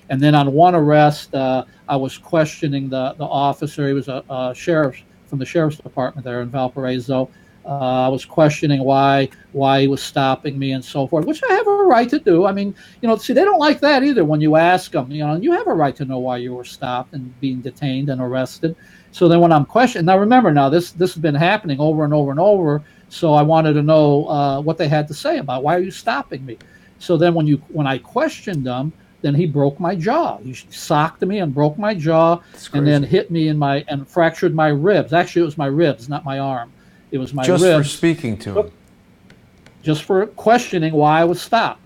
And then on one arrest, I was questioning the officer. He was a sheriff from the sheriff's department there in Valparaiso. I was questioning why he was stopping me and so forth, which I have a right to do. I mean, see, they don't like that either when you ask them, and you have a right to know why you were stopped and being detained and arrested. So then when I'm questioning, now remember, this has been happening over and over and over. So I wanted to know what they had to say about why are you stopping me. So then when I questioned them, then he broke my jaw. He socked me and broke my jaw, and then hit me and fractured my ribs. Actually, it was my ribs, not my arm. It was my ribs. Just for speaking to him. Just for questioning why I was stopped.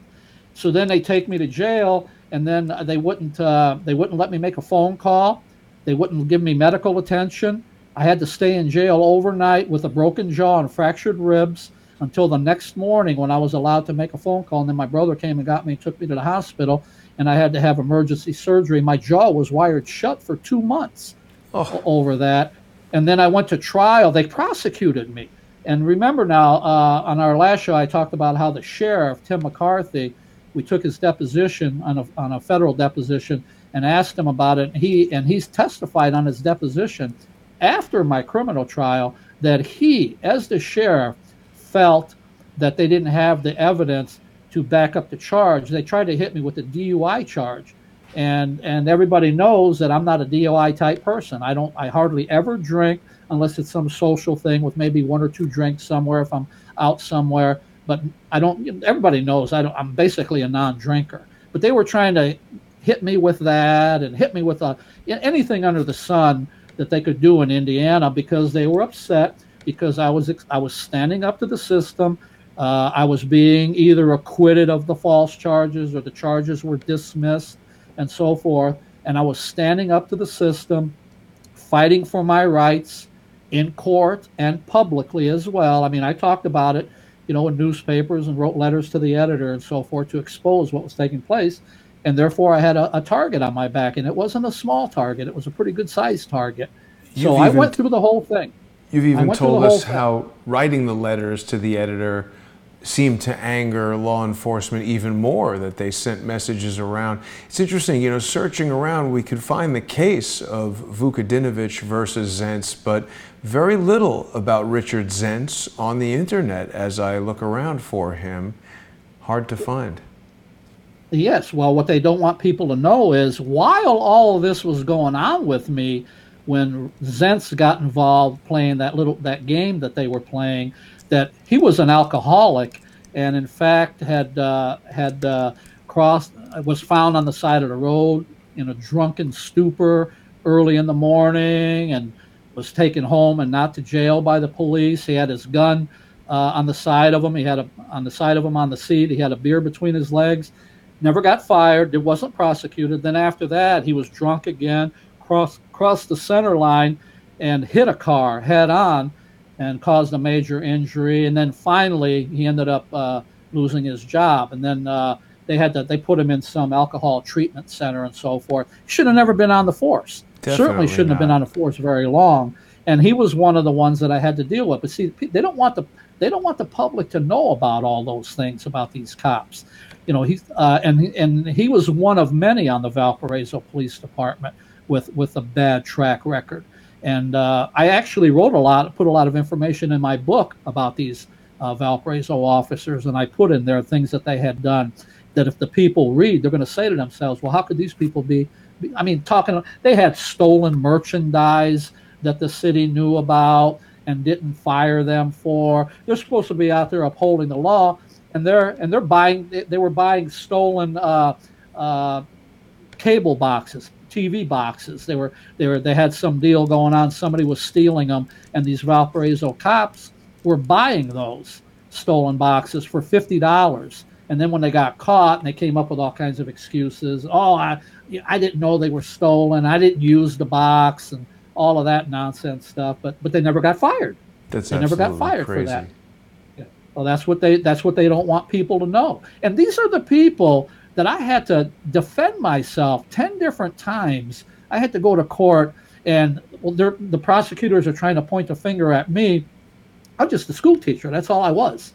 So then they take me to jail, and then they wouldn't let me make a phone call. They wouldn't give me medical attention. I had to stay in jail overnight with a broken jaw and fractured ribs until the next morning when I was allowed to make a phone call. And then my brother came and got me and took me to the hospital, and I had to have emergency surgery. My jaw was wired shut for 2 months over that. And then I went to trial. They prosecuted me. And remember now, on our last show, I talked about how the sheriff, Tim McCarthy, we took his deposition on a federal deposition and asked him about it. And he's testified on his deposition after my criminal trial that he, as the sheriff, felt that they didn't have the evidence to back up the charge. They tried to hit me with a DUI charge. And everybody knows that I'm not a DUI type person. I hardly ever drink unless it's some social thing with maybe 1 or 2 drinks somewhere if I'm out somewhere. But everybody knows I'm basically a non-drinker. But they were trying to hit me with that and hit me with anything under the sun that they could do in Indiana because they were upset because I was standing up to the system. I was being either acquitted of the false charges or the charges were dismissed and so forth. And I was standing up to the system, fighting for my rights in court and publicly as well. I mean, I talked about it, in newspapers and wrote letters to the editor and so forth to expose what was taking place. And therefore, I had a target on my back. And it wasn't a small target. It was a pretty good-sized target. So I went through the whole thing. You've even told us how writing the letters to the editor seemed to anger law enforcement even more, that they sent messages around. It's interesting, searching around, we could find the case of Vukadinovich versus Zentz, but very little about Richard Zentz on the internet as I look around for him. Hard to find. Yes, well, what they don't want people to know is while all of this was going on with me, when Zentz got involved playing that game that they were playing, that he was an alcoholic and in fact had was found on the side of the road in a drunken stupor early in the morning, and was taken home and not to jail by the police. He had his gun on the side of him. He had on the side of him on the seat. He had a beer between his legs. Never got fired. It wasn't prosecuted. Then after that, he was drunk again, crossed the center line, and hit a car head on, and caused a major injury. And then finally, he ended up losing his job. And then they put him in some alcohol treatment center and so forth. He should have never been on the force. Definitely Certainly shouldn't have been on the force very long. And he was one of the ones that I had to deal with. But see, they don't want the public to know about all those things about these cops. You know, and he was one of many on the Valparaiso Police Department with a bad track record. And I actually put a lot of information in my book about these Valparaiso officers, and I put in there things that they had done that if the people read, they're going to say to themselves, well, how could these people be I mean, they had stolen merchandise that the city knew about and didn't fire them for. They're supposed to be out there upholding the law, and they were buying stolen cable boxes, TV boxes. They had some deal going on. Somebody was stealing them, and these Valparaiso cops were buying those stolen boxes for $50. And then when they got caught, and they came up with all kinds of excuses. Oh, I didn't know they were stolen. I didn't use the box, and all of that nonsense stuff. But they never got fired. They never got fired crazy. for that. Yeah. Well, that's what they don't want people to know. And these are the people that I had to defend myself 10 different times. I had to go to court, and the prosecutors are trying to point a finger at me. I'm just a school teacher. That's all I was.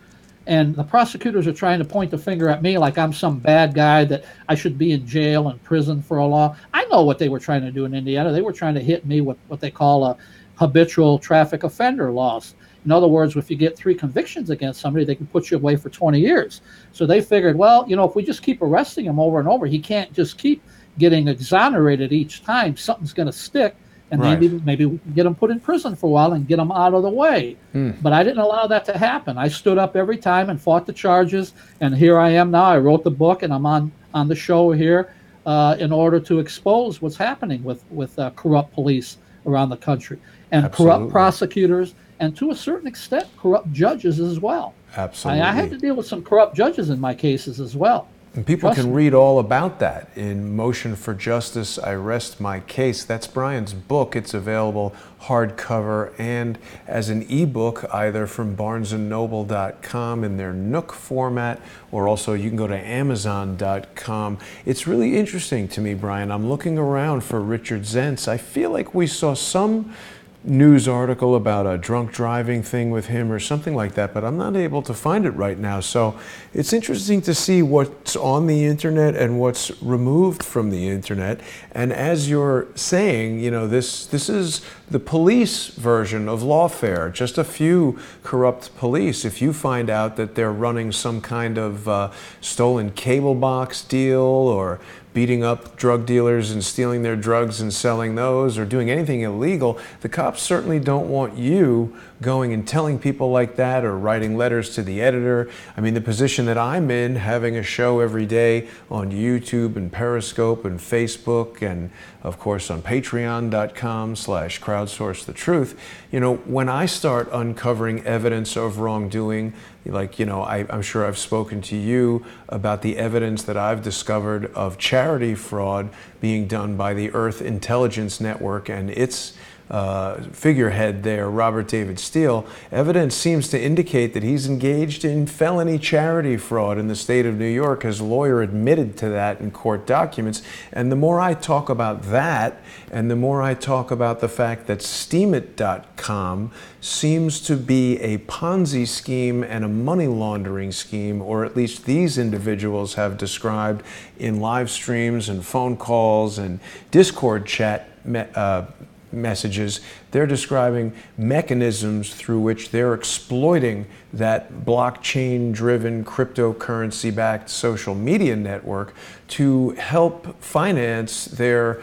And the prosecutors are trying to point the finger at me like I'm some bad guy that I should be in jail and prison for a law. I know what they were trying to do in Indiana. They were trying to hit me with what they call a habitual traffic offender laws. In other words, if you get 3 convictions against somebody, they can put you away for 20 years. So they figured, well, if we just keep arresting him over and over, he can't just keep getting exonerated each time. Something's going to stick. And right. maybe we can get him put in prison for a while and get him out of the way. But I didn't allow that to happen. I stood up every time and fought the charges. And here I am now. I wrote the book, and I'm on the show here in order to expose what's happening with corrupt police around the country, and Absolutely. corrupt prosecutors, and to a certain extent, corrupt judges as well. Absolutely. I had to deal with some corrupt judges in my cases as well. And people can read all about that in Motion for Justice, I Rest My Case. That's Brian's book. It's available hardcover and as an ebook, either from barnesandnoble.com in their Nook format, or also you can go to amazon.com. It's really interesting to me, Brian. I'm looking around for Richard Zentz. I feel like we saw some news article about a drunk driving thing with him or something like that, but I'm not able to find it right now. So it's interesting to see what's on the internet and what's removed from the internet. And as you're saying, this is the police version of lawfare. Just a few corrupt police. If you find out that they're running some kind of stolen cable box deal, or beating up drug dealers and stealing their drugs and selling those, or doing anything illegal, the cops certainly don't want you going and telling people like that, or writing letters to the editor. I mean, the position that I'm in, having a show every day on YouTube and Periscope and Facebook, and of course on patreon.com/crowdsourcethetruth, when I start uncovering evidence of wrongdoing, I'm sure I've spoken to you about the evidence that I've discovered of charity fraud being done by the Earth Intelligence Network and its figurehead there, Robert David Steele. Evidence seems to indicate that he's engaged in felony charity fraud in the state of New York. His lawyer admitted to that in court documents. And the more I talk about that, and the more I talk about the fact that Steemit.com seems to be a Ponzi scheme and a money laundering scheme, or at least these individuals have described in live streams and phone calls and Discord chat messages, they're describing mechanisms through which they're exploiting that blockchain-driven, cryptocurrency-backed social media network to help finance their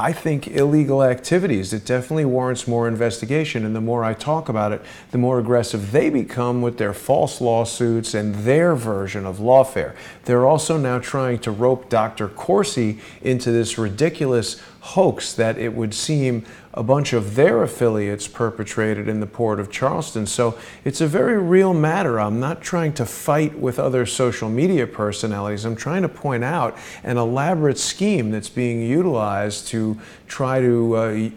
I think, illegal activities. It definitely warrants more investigation, and the more I talk about it, the more aggressive they become with their false lawsuits and their version of lawfare. They're also now trying to rope Dr. Corsi into this ridiculous hoax that it would seem a bunch of their affiliates perpetrated in the port of Charleston. So it's a very real matter. I'm not trying to fight with other social media personalities. I'm trying to point out an elaborate scheme that's being utilized to try to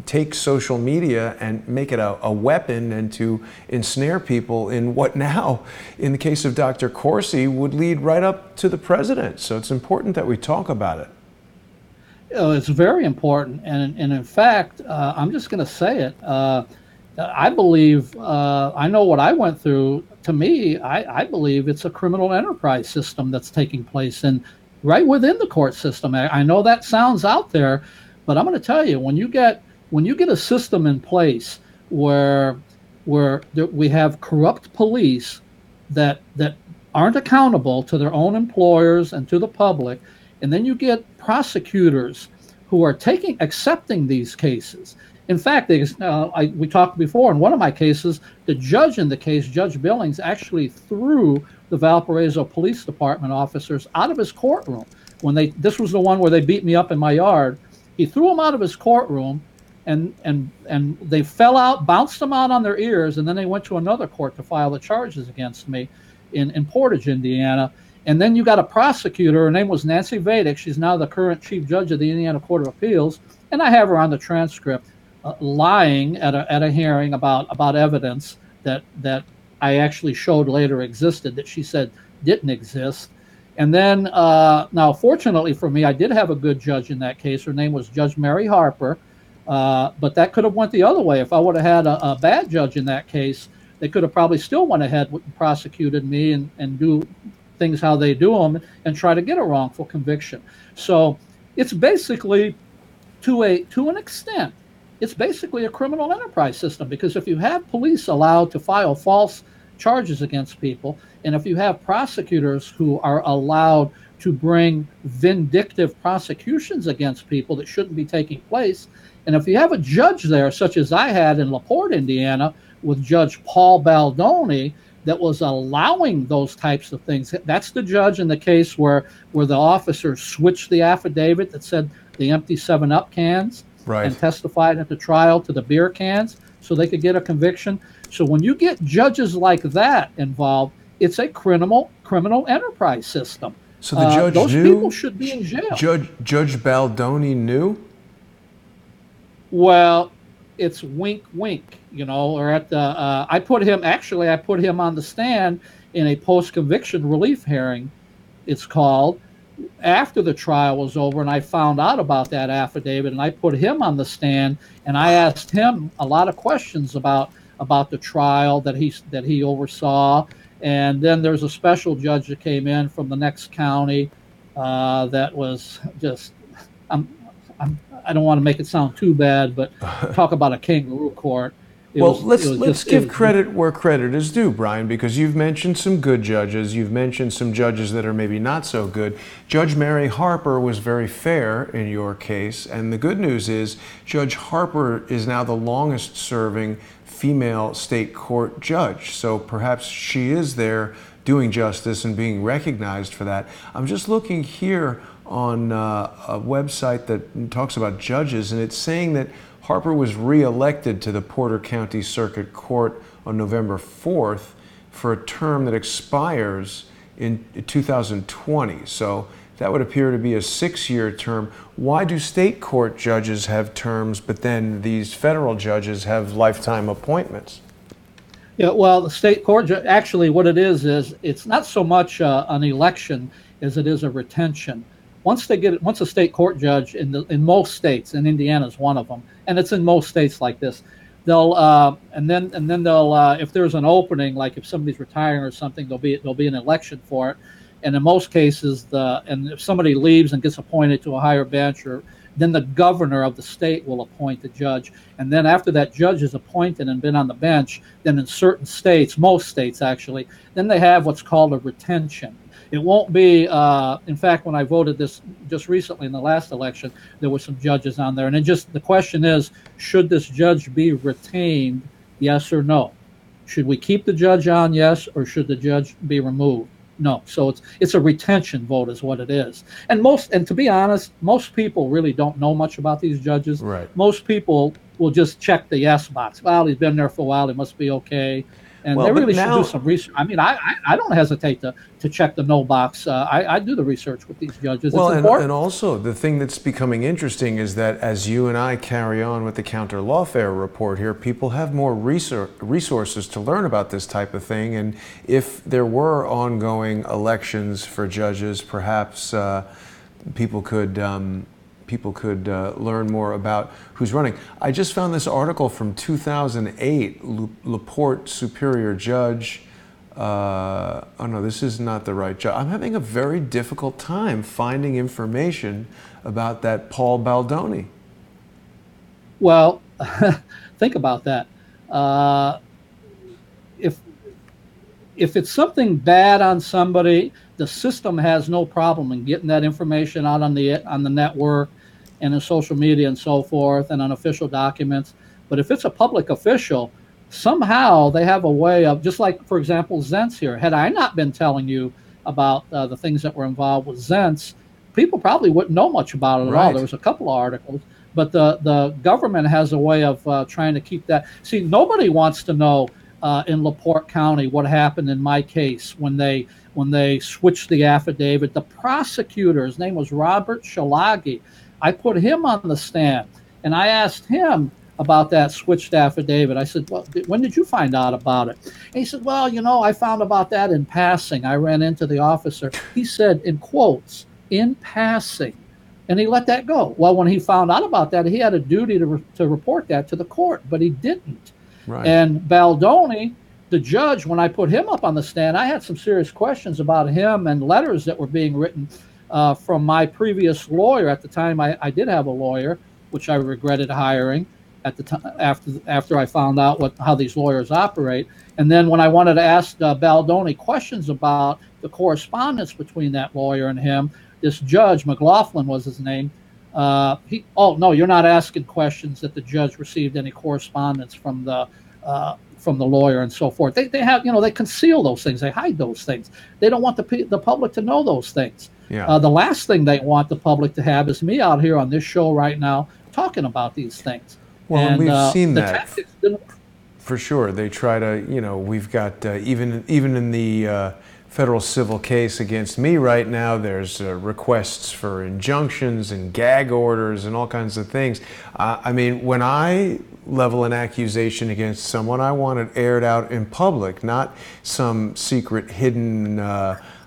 take social media and make it a weapon and to ensnare people in what now, in the case of Dr. Corsi, would lead right up to the president. So it's important that we talk about it. It's very important, and in fact, I'm just going to say it. I believe, I know what I went through. To me, I believe it's a criminal enterprise system that's taking place right within the court system. I know that sounds out there, but I'm going to tell you, when you get a system in place where we have corrupt police that aren't accountable to their own employers and to the public, and then you get prosecutors who are accepting these cases. In fact, we talked before, in one of my cases, the judge in the case, Judge Billings, actually threw the Valparaiso Police Department officers out of his courtroom. This was the one where they beat me up in my yard. He threw them out of his courtroom, and they fell out, bounced them out on their ears, and then they went to another court to file the charges against me in Portage, Indiana. And then you got a prosecutor, her name was Nancy Vadic. She's now the current chief judge of the Indiana Court of Appeals. And I have her on the transcript lying at a hearing about evidence that I actually showed later existed, that she said didn't exist. And then, now fortunately for me, I did have a good judge in that case. Her name was Judge Mary Harper. But that could have went the other way. If I would have had a bad judge in that case, they could have probably still went ahead and prosecuted me and do things how they do them and try to get a wrongful conviction. So it's basically, to an extent, it's basically a criminal enterprise system, because if you have police allowed to file false charges against people, and if you have prosecutors who are allowed to bring vindictive prosecutions against people that shouldn't be taking place, and if you have a judge there, such as I had in LaPorte, Indiana, with Judge Paul Baldoni, that was allowing those types of things. That's the judge in the case where the officer switched the affidavit that said the empty 7-Up cans, right, and testified at the trial to the beer cans so they could get a conviction. So when you get judges like that involved, it's a criminal enterprise system. So the judge those knew? People should be in jail. Judge Baldoni knew? Well, it's wink, wink, or at the, I put him on the stand in a post-conviction relief hearing, it's called, after the trial was over, and I found out about that affidavit, and I put him on the stand, and I asked him a lot of questions about the trial that he oversaw. And then there's a special judge that came in from the next county that was just, I don't want to make it sound too bad, but talk about a kangaroo court. Let's give credit where credit is due, Brian, because you've mentioned some good judges. You've mentioned some judges that are maybe not so good. Judge Mary Harper was very fair in your case, and the good news is Judge Harper is now the longest serving female state court judge. So perhaps she is there doing justice and being recognized for that. I'm just looking here on a website that talks about judges, and it's saying that Harper was re-elected to the Porter County Circuit Court on November 4th for a term that expires in 2020. So that would appear to be a 6-year term. Why do state court judges have terms, but then these federal judges have lifetime appointments? Yeah, well, the state court, actually what it is it's not so much an election as it is a retention. Once a state court judge in most states, and Indiana is one of them, and it's in most states like this, they'll and then they'll if there's an opening, like if somebody's retiring or something, there'll be an election for it. And in most cases, and if somebody leaves and gets appointed to a higher bench, then the governor of the state will appoint the judge. And then after that judge is appointed and been on the bench, then in certain states, most states actually, then they have what's called a retention. It won't be, in fact, when I voted this just recently in the last election, there were some judges on there. And it just, the question is, should this judge be retained, yes or no? Should we keep the judge on, yes, or should the judge be removed? No. So it's a retention vote is what it is. And to be honest, most people really don't know much about these judges. Right. Most people will just check the yes box. Well, he's been there for a while, he must be okay. And they really should do some research. I mean, I don't hesitate to check the no box. I do the research with these judges. Well, it's important. And also the thing that's becoming interesting is that as you and I carry on with the Counterlawfare report here, people have more resources to learn about this type of thing. And if there were ongoing elections for judges, perhaps people could learn more about who's running. I just found this article from 2008, LaPorte Superior Judge. Oh no, this is not the right judge. I'm having a very difficult time finding information about that Paul Baldoni. Well, think about that. If it's something bad on somebody, the system has no problem in getting that information out on the network and in social media and so forth and on official documents. But if it's a public official, somehow they have a way of, just like, for example, Zentz here. Had I not been telling you about the things that were involved with Zentz, people probably wouldn't know much about it at all. There was a couple of articles, but the government has a way of trying to keep that. See, nobody wants to know in LaPorte County what happened in my case when they switched the affidavit. The prosecutor, his name was Robert Shalagi, I put him on the stand, and I asked him about that switched affidavit. I said, well, when did you find out about it? And he said, well, you know, I found about that in passing. I ran into the officer. He said, in quotes, in passing. And he let that go. Well, when he found out about that, he had a duty to report that to the court, but he didn't. Right. And Baldoni, the judge, when I put him up on the stand, I had some serious questions about him and letters that were being written from my previous lawyer. At the time, I did have a lawyer, which I regretted hiring at the time after I found out how these lawyers operate. And then when I wanted to ask Baldoni questions about the correspondence between that lawyer and him, this judge, McLaughlin was his name, oh no, you're not asking questions that the judge received any correspondence from the lawyer and so forth. They have, you know, they conceal those things, they hide those things. They don't want the public to know those things. Yeah. The last thing they want the public to have is me out here on this show right now talking about these things. Well, and we've seen that for sure. They try to, you know, we've got even in the federal civil case against me right now, there's requests for injunctions and gag orders and all kinds of things. I mean, when I level an accusation against someone, I want it aired out in public, not some secret hidden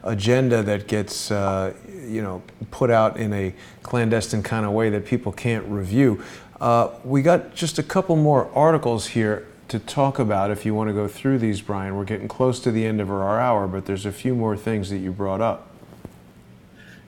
agenda that gets you know, put out in a clandestine kind of way that people can't review. We got just a couple more articles here to talk about if you want to go through these, Brian. We're getting close to the end of our hour, but there's a few more things that you brought up.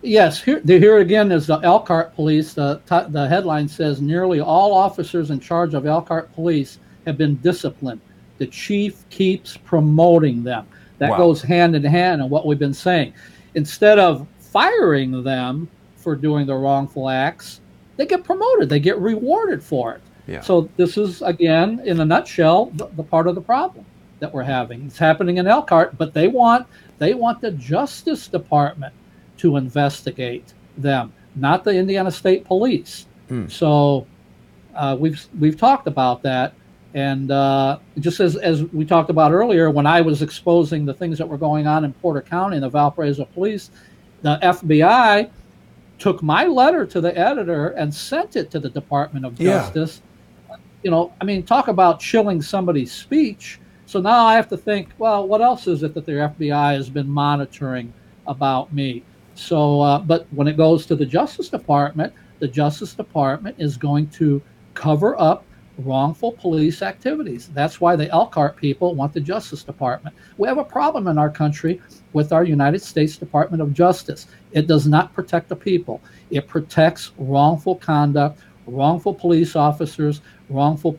Yes, here again is the Elkhart Police. The headline says, nearly all officers in charge of Elkhart Police have been disciplined. The chief keeps promoting them. That goes hand in hand in what we've been saying. Instead of firing them for doing the wrongful acts, they get promoted. They get rewarded for it. Yeah. So this is, again, in a nutshell, the part of the problem that we're having. It's happening in Elkhart, but they want the Justice Department to investigate them, not the Indiana State Police. So we've talked about that, and just as we talked about earlier, when I was exposing the things that were going on in Porter County and the Valparaiso Police, the FBI took my letter to the editor and sent it to the Department of Justice. You know, I mean, talk about chilling somebody's speech. So now I have to think, well, what else is it that the FBI has been monitoring about me? So, but when it goes to the Justice Department is going to cover up wrongful police activities. That's why the Elkhart people want the Justice Department. We have a problem in our country with our United States Department of Justice. It does not protect the people. It protects wrongful conduct, wrongful police officers, wrongful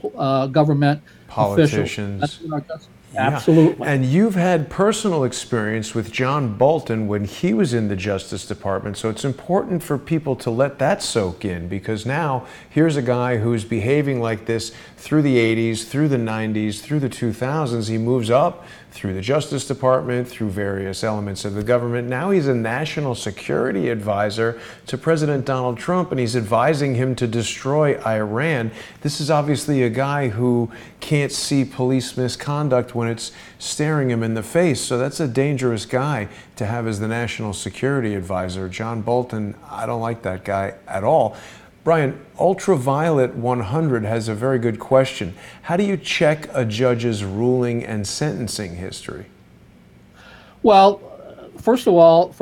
government politicians. Officials. Absolutely. And you've had personal experience with John Bolton when he was in the Justice Department, so it's important for people to let that soak in, because now here's a guy who's behaving like this through the 80s, through the 90s, through the 2000s. He moves up through the Justice Department, through various elements of the government. Now he's a national security advisor to President Donald Trump, and he's advising him to destroy Iran. This is obviously a guy who can't see police misconduct when it's staring him in the face. So that's a dangerous guy to have as the national security advisor. John Bolton, I don't like that guy at all. Brian, Ultraviolet 100 has a very good question. How do you check a judge's ruling and sentencing history? Well, first of all,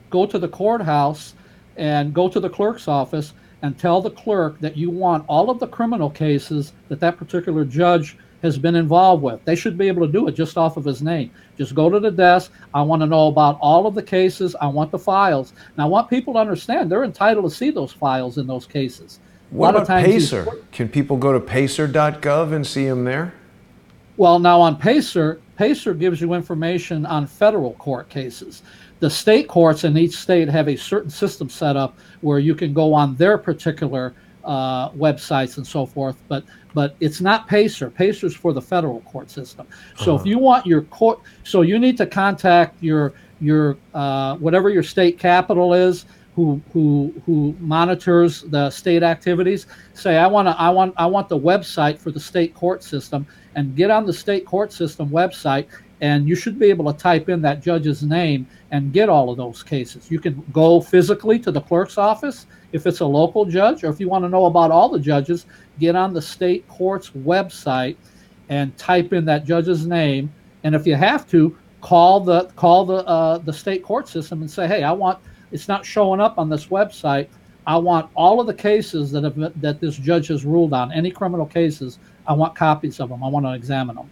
go to the courthouse and go to the clerk's office and tell the clerk that you want all of the criminal cases that that particular judge has been involved with. They should be able to do it just off of his name. Just go to the desk. I want to know about all of the cases. I want the files. Now, I want people to understand they're entitled to see those files in those cases. What about Pacer? Can people go to pacer.gov and see them there? Well, now on Pacer gives you information on federal court cases. The state courts in each state have a certain system set up where you can go on their particular websites and so forth, but it's not Pacer. Pacer's for the federal court system. So if you want your court, so you need to contact your whatever your state capital is, who monitors the state activities. Say I want the website for the state court system, and get on the state court system website, and you should be able to type in that judge's name and get all of those cases. You can go physically to the clerk's office if it's a local judge, or if you want to know about all the judges, get on the state court's website and type in that judge's name. And if you have to, call the state court system and say, hey, it's not showing up on this website. I want all of the cases that this judge has ruled on, any criminal cases. I want copies of them. I want to examine them.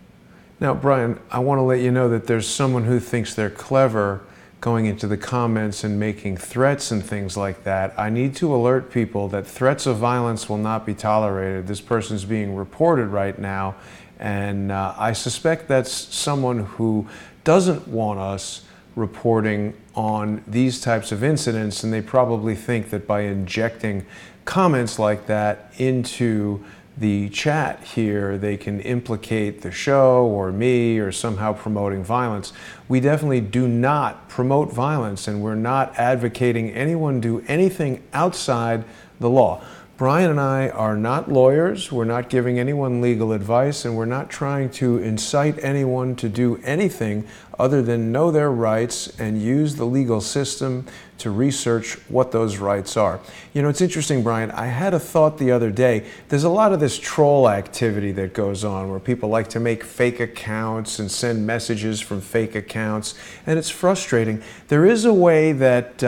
Now, Brian, I want to let you know that there's someone who thinks they're clever going into the comments and making threats and things like that. I need to alert people that threats of violence will not be tolerated. This person's being reported right now, and I suspect that's someone who doesn't want us reporting on these types of incidents, and they probably think that by injecting comments like that into the chat here, they can implicate the show or me or somehow promoting violence. We definitely do not promote violence, and we're not advocating anyone do anything outside the law. Brian and I are not lawyers, we're not giving anyone legal advice, and we're not trying to incite anyone to do anything other than know their rights and use the legal system to research what those rights are. You know, it's interesting, Brian, I had a thought the other day. There's a lot of this troll activity that goes on where people like to make fake accounts and send messages from fake accounts, and it's frustrating. There is a way that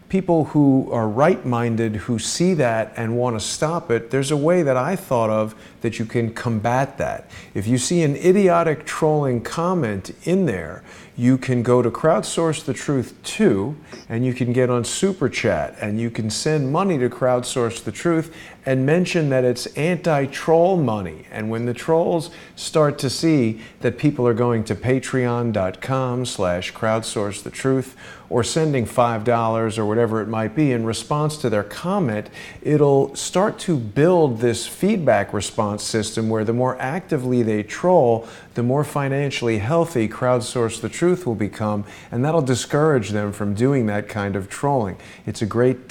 people who are right-minded, who see that and want to stop it, there's a way that I thought of that you can combat that. If you see an idiotic trolling comment in there, you can go to Crowdsource the Truth 2, and you can get on Super Chat, and you can send money to Crowdsource the Truth and mention that it's anti-troll money. And when the trolls start to see that people are going to patreon.com/crowdsource the truth or sending $5 or whatever it might be in response to their comment, it'll start to build this feedback response system where the more actively they troll, the more financially healthy Crowdsource the Truth will become, and that'll discourage them from doing that kind of trolling. It's a great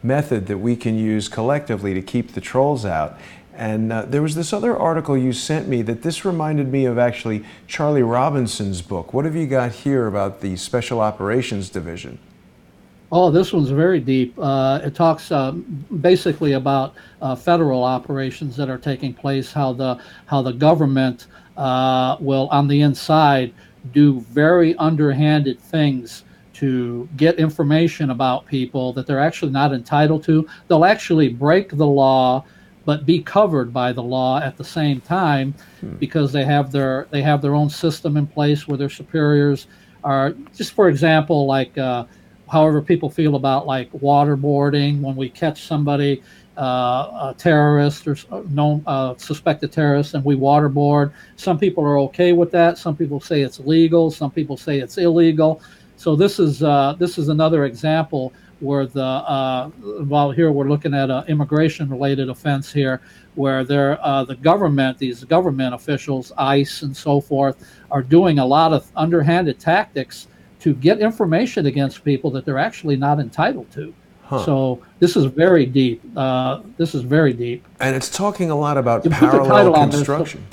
method that we can use collectively to keep the trolls out. And there was this other article you sent me that this reminded me of actually Charlie Robinson's book. What have you got here about the Special Operations Division? Oh, this one's very deep. It talks basically about federal operations that are taking place, how the government will, on the inside, do very underhanded things to get information about people that they're actually not entitled to. They'll actually break the law, but be covered by the law at the same time, because they have their own system in place where their superiors are, just for example, like however people feel about like waterboarding. When we catch somebody terrorists or known suspected terrorists, and we waterboard. Some people are okay with that. Some people say it's legal. Some people say it's illegal. So this is another example where well, here we're looking at an immigration-related offense here, where these government officials, ICE and so forth, are doing a lot of underhanded tactics to get information against people that they're actually not entitled to. Huh. So this is very deep. This is very deep. And it's talking a lot about parallel construction.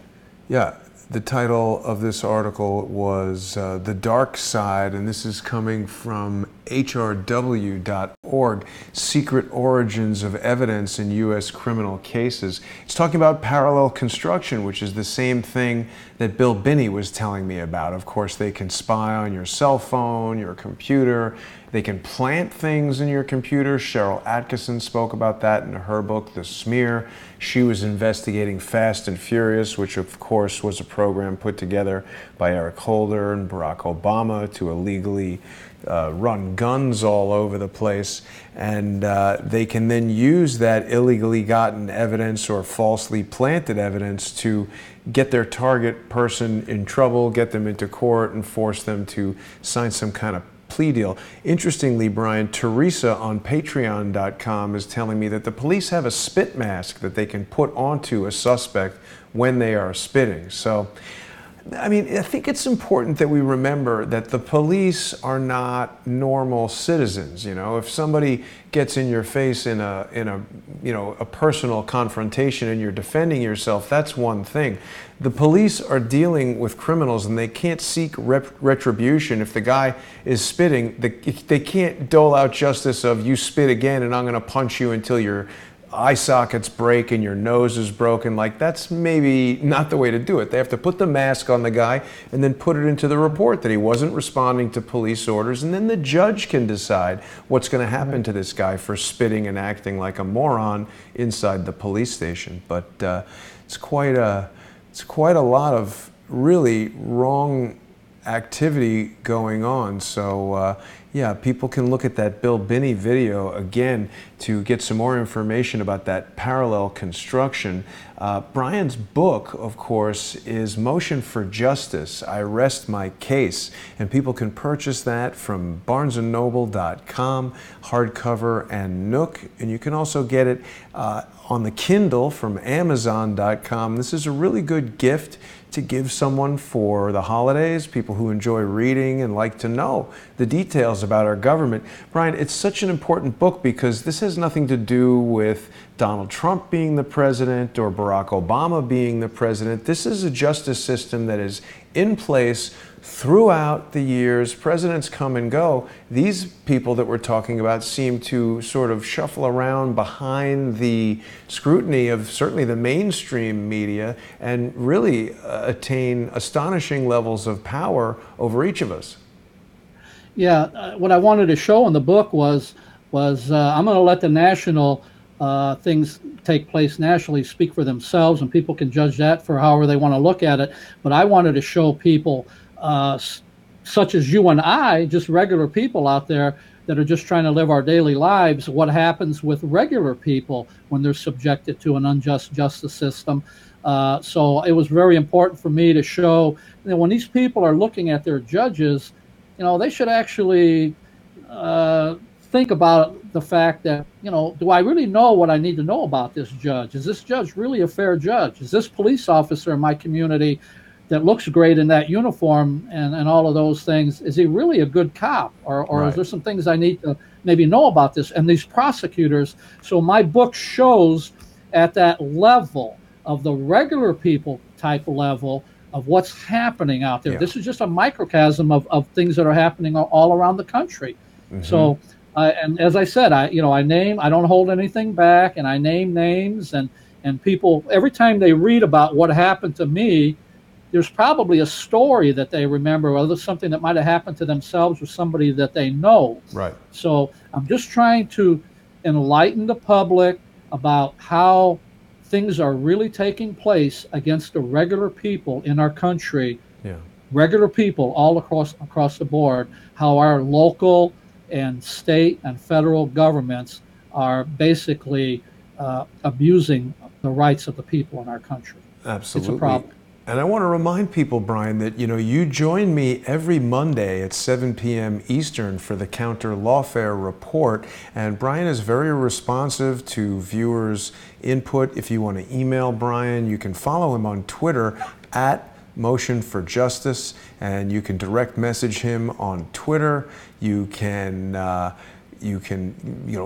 Yeah. The title of this article was The Dark Side, and this is coming from hrw.org, Secret Origins of Evidence in U.S. Criminal Cases. It's talking about parallel construction, which is the same thing that Bill Binney was telling me about. Of course, they can spy on your cell phone, your computer. They can plant things in your computer. Cheryl Atkinson spoke about that in her book, The Smear. She was investigating Fast and Furious, which of course was a program put together by Eric Holder and Barack Obama to illegally run guns all over the place. And they can then use that illegally gotten evidence or falsely planted evidence to get their target person in trouble, get them into court, and force them to sign some kind of plea deal. Interestingly, Brian, Teresa on Patreon.com is telling me that the police have a spit mask that they can put onto a suspect when they are spitting. So, I mean, I think it's important that we remember that the police are not normal citizens. You know, if somebody gets in your face in a personal confrontation and you're defending yourself, that's one thing. The police are dealing with criminals and they can't seek retribution. If the guy is spitting, they can't dole out justice of you spit again and I'm going to punch you until your eye sockets break and your nose is broken. Like, that's maybe not the way to do it. They have to put the mask on the guy and then put it into the report that he wasn't responding to police orders, and then the judge can decide what's going to happen to this guy for spitting and acting like a moron inside the police station. But it's quite a lot of really wrong activity going on. So yeah, people can look at that Bill Binney video again to get some more information about that parallel construction. Brian's book, of course, is Motion for Justice, I Rest My Case, and people can purchase that from barnesandnoble.com, hardcover and Nook, and you can also get it on the Kindle from amazon.com. This is a really good gift to give someone for the holidays, people who enjoy reading and like to know the details about our government. Brian, it's such an important book because this has nothing to do with Donald Trump being the president or Barack Obama being the president. This is a justice system that is in place throughout the years. Presidents come and go. These people that we're talking about seem to sort of shuffle around behind the scrutiny of certainly the mainstream media and really attain astonishing levels of power over each of us. Yeah, what I wanted to show in the book was I'm going to let the national things take place nationally speak for themselves, and people can judge that for however they want to look at it. But I wanted to show people such as you and I, just regular people out there that are just trying to live our daily lives, what happens with regular people when they're subjected to an unjust justice system. So it was very important for me to show that when these people are looking at their judges, they should actually think about the fact that, do I really know what I need to know about this judge? Is this judge really a fair judge? Is this police officer in my community that looks great in that uniform and all of those things, is he really a good cop? Or right. Is there some things I need to maybe know about this? And these prosecutors, so my book shows at that level of the regular people type level of what's happening out there. Yeah. This is just a microcosm of things that are happening all around the country. Mm-hmm. So, and as I said, I don't hold anything back, and I name names, and people, every time they read about what happened to me, there's probably a story that they remember, or there's something that might have happened to themselves or somebody that they know. Right. So I'm just trying to enlighten the public about how things are really taking place against the regular people in our country. Yeah. Regular people all across the board, how our local and state and federal governments are basically abusing the rights of the people in our country. Absolutely. It's a problem. And I want to remind people, Brian, that you join me every Monday at 7 p.m. Eastern for the Counterlawfare report. And Brian is very responsive to viewers' input. If you want to email Brian, you can follow him on Twitter at Motion for Justice, and you can direct message him on Twitter. You can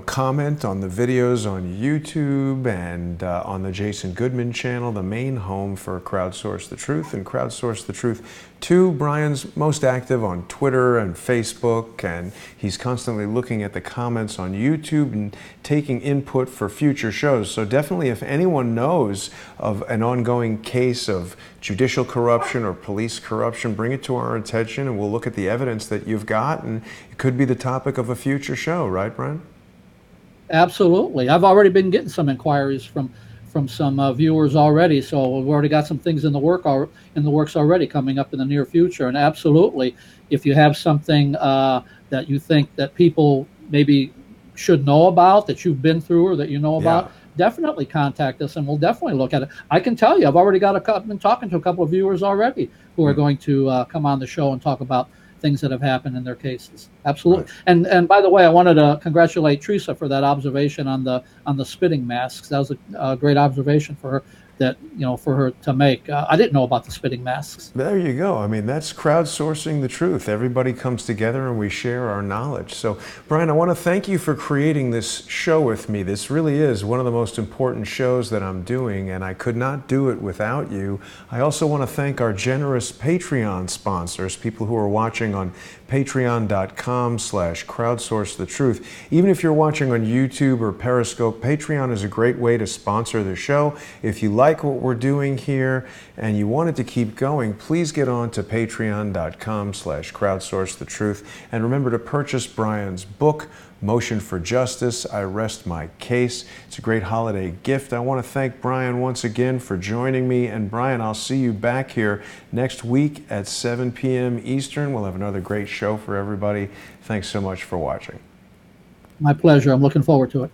comment on the videos on YouTube and on the Jason Goodman channel, the main home for Crowdsource the Truth and Crowdsource the Truth 2. Brian's most active on Twitter and Facebook, and he's constantly looking at the comments on YouTube and taking input for future shows. So definitely, if anyone knows of an ongoing case of judicial corruption or police corruption, bring it to our attention and we'll look at the evidence that you've got, and it could be the topic of a future show, right, Brian? Absolutely. I've already been getting some inquiries from some viewers already, so we've already got some things in the works already coming up in the near future. And absolutely, if you have something that you think that people maybe should know about, that you've been through or that you know about, definitely contact us and we'll definitely look at it. I can tell you, I've already been talking to a couple of viewers already who are going to come on the show and talk about things that have happened in their cases. Absolutely. Right. And by the way, I wanted to congratulate Teresa for that observation on the spitting masks. That was a great observation for her, that for her to make. I didn't know about the spitting masks. There you go. I mean, that's crowdsourcing the truth. Everybody comes together and we share our knowledge. So, Brian, I want to thank you for creating this show with me. This really is one of the most important shows that I'm doing, and I could not do it without you. I also want to thank our generous Patreon sponsors, people who are watching on patreon.com/crowdsourcethetruth. Even if you're watching on YouTube or Periscope, Patreon is a great way to sponsor the show. If you like what we're doing here and you want it to keep going, please get on to patreon.com/crowdsourcethetruth. And remember to purchase Brian's book, Motion for Justice, I Rest My Case. It's a great holiday gift. I want to thank Brian once again for joining me. And Brian, I'll see you back here next week at 7 p.m. Eastern. We'll have another great show for everybody. Thanks so much for watching. My pleasure. I'm looking forward to it.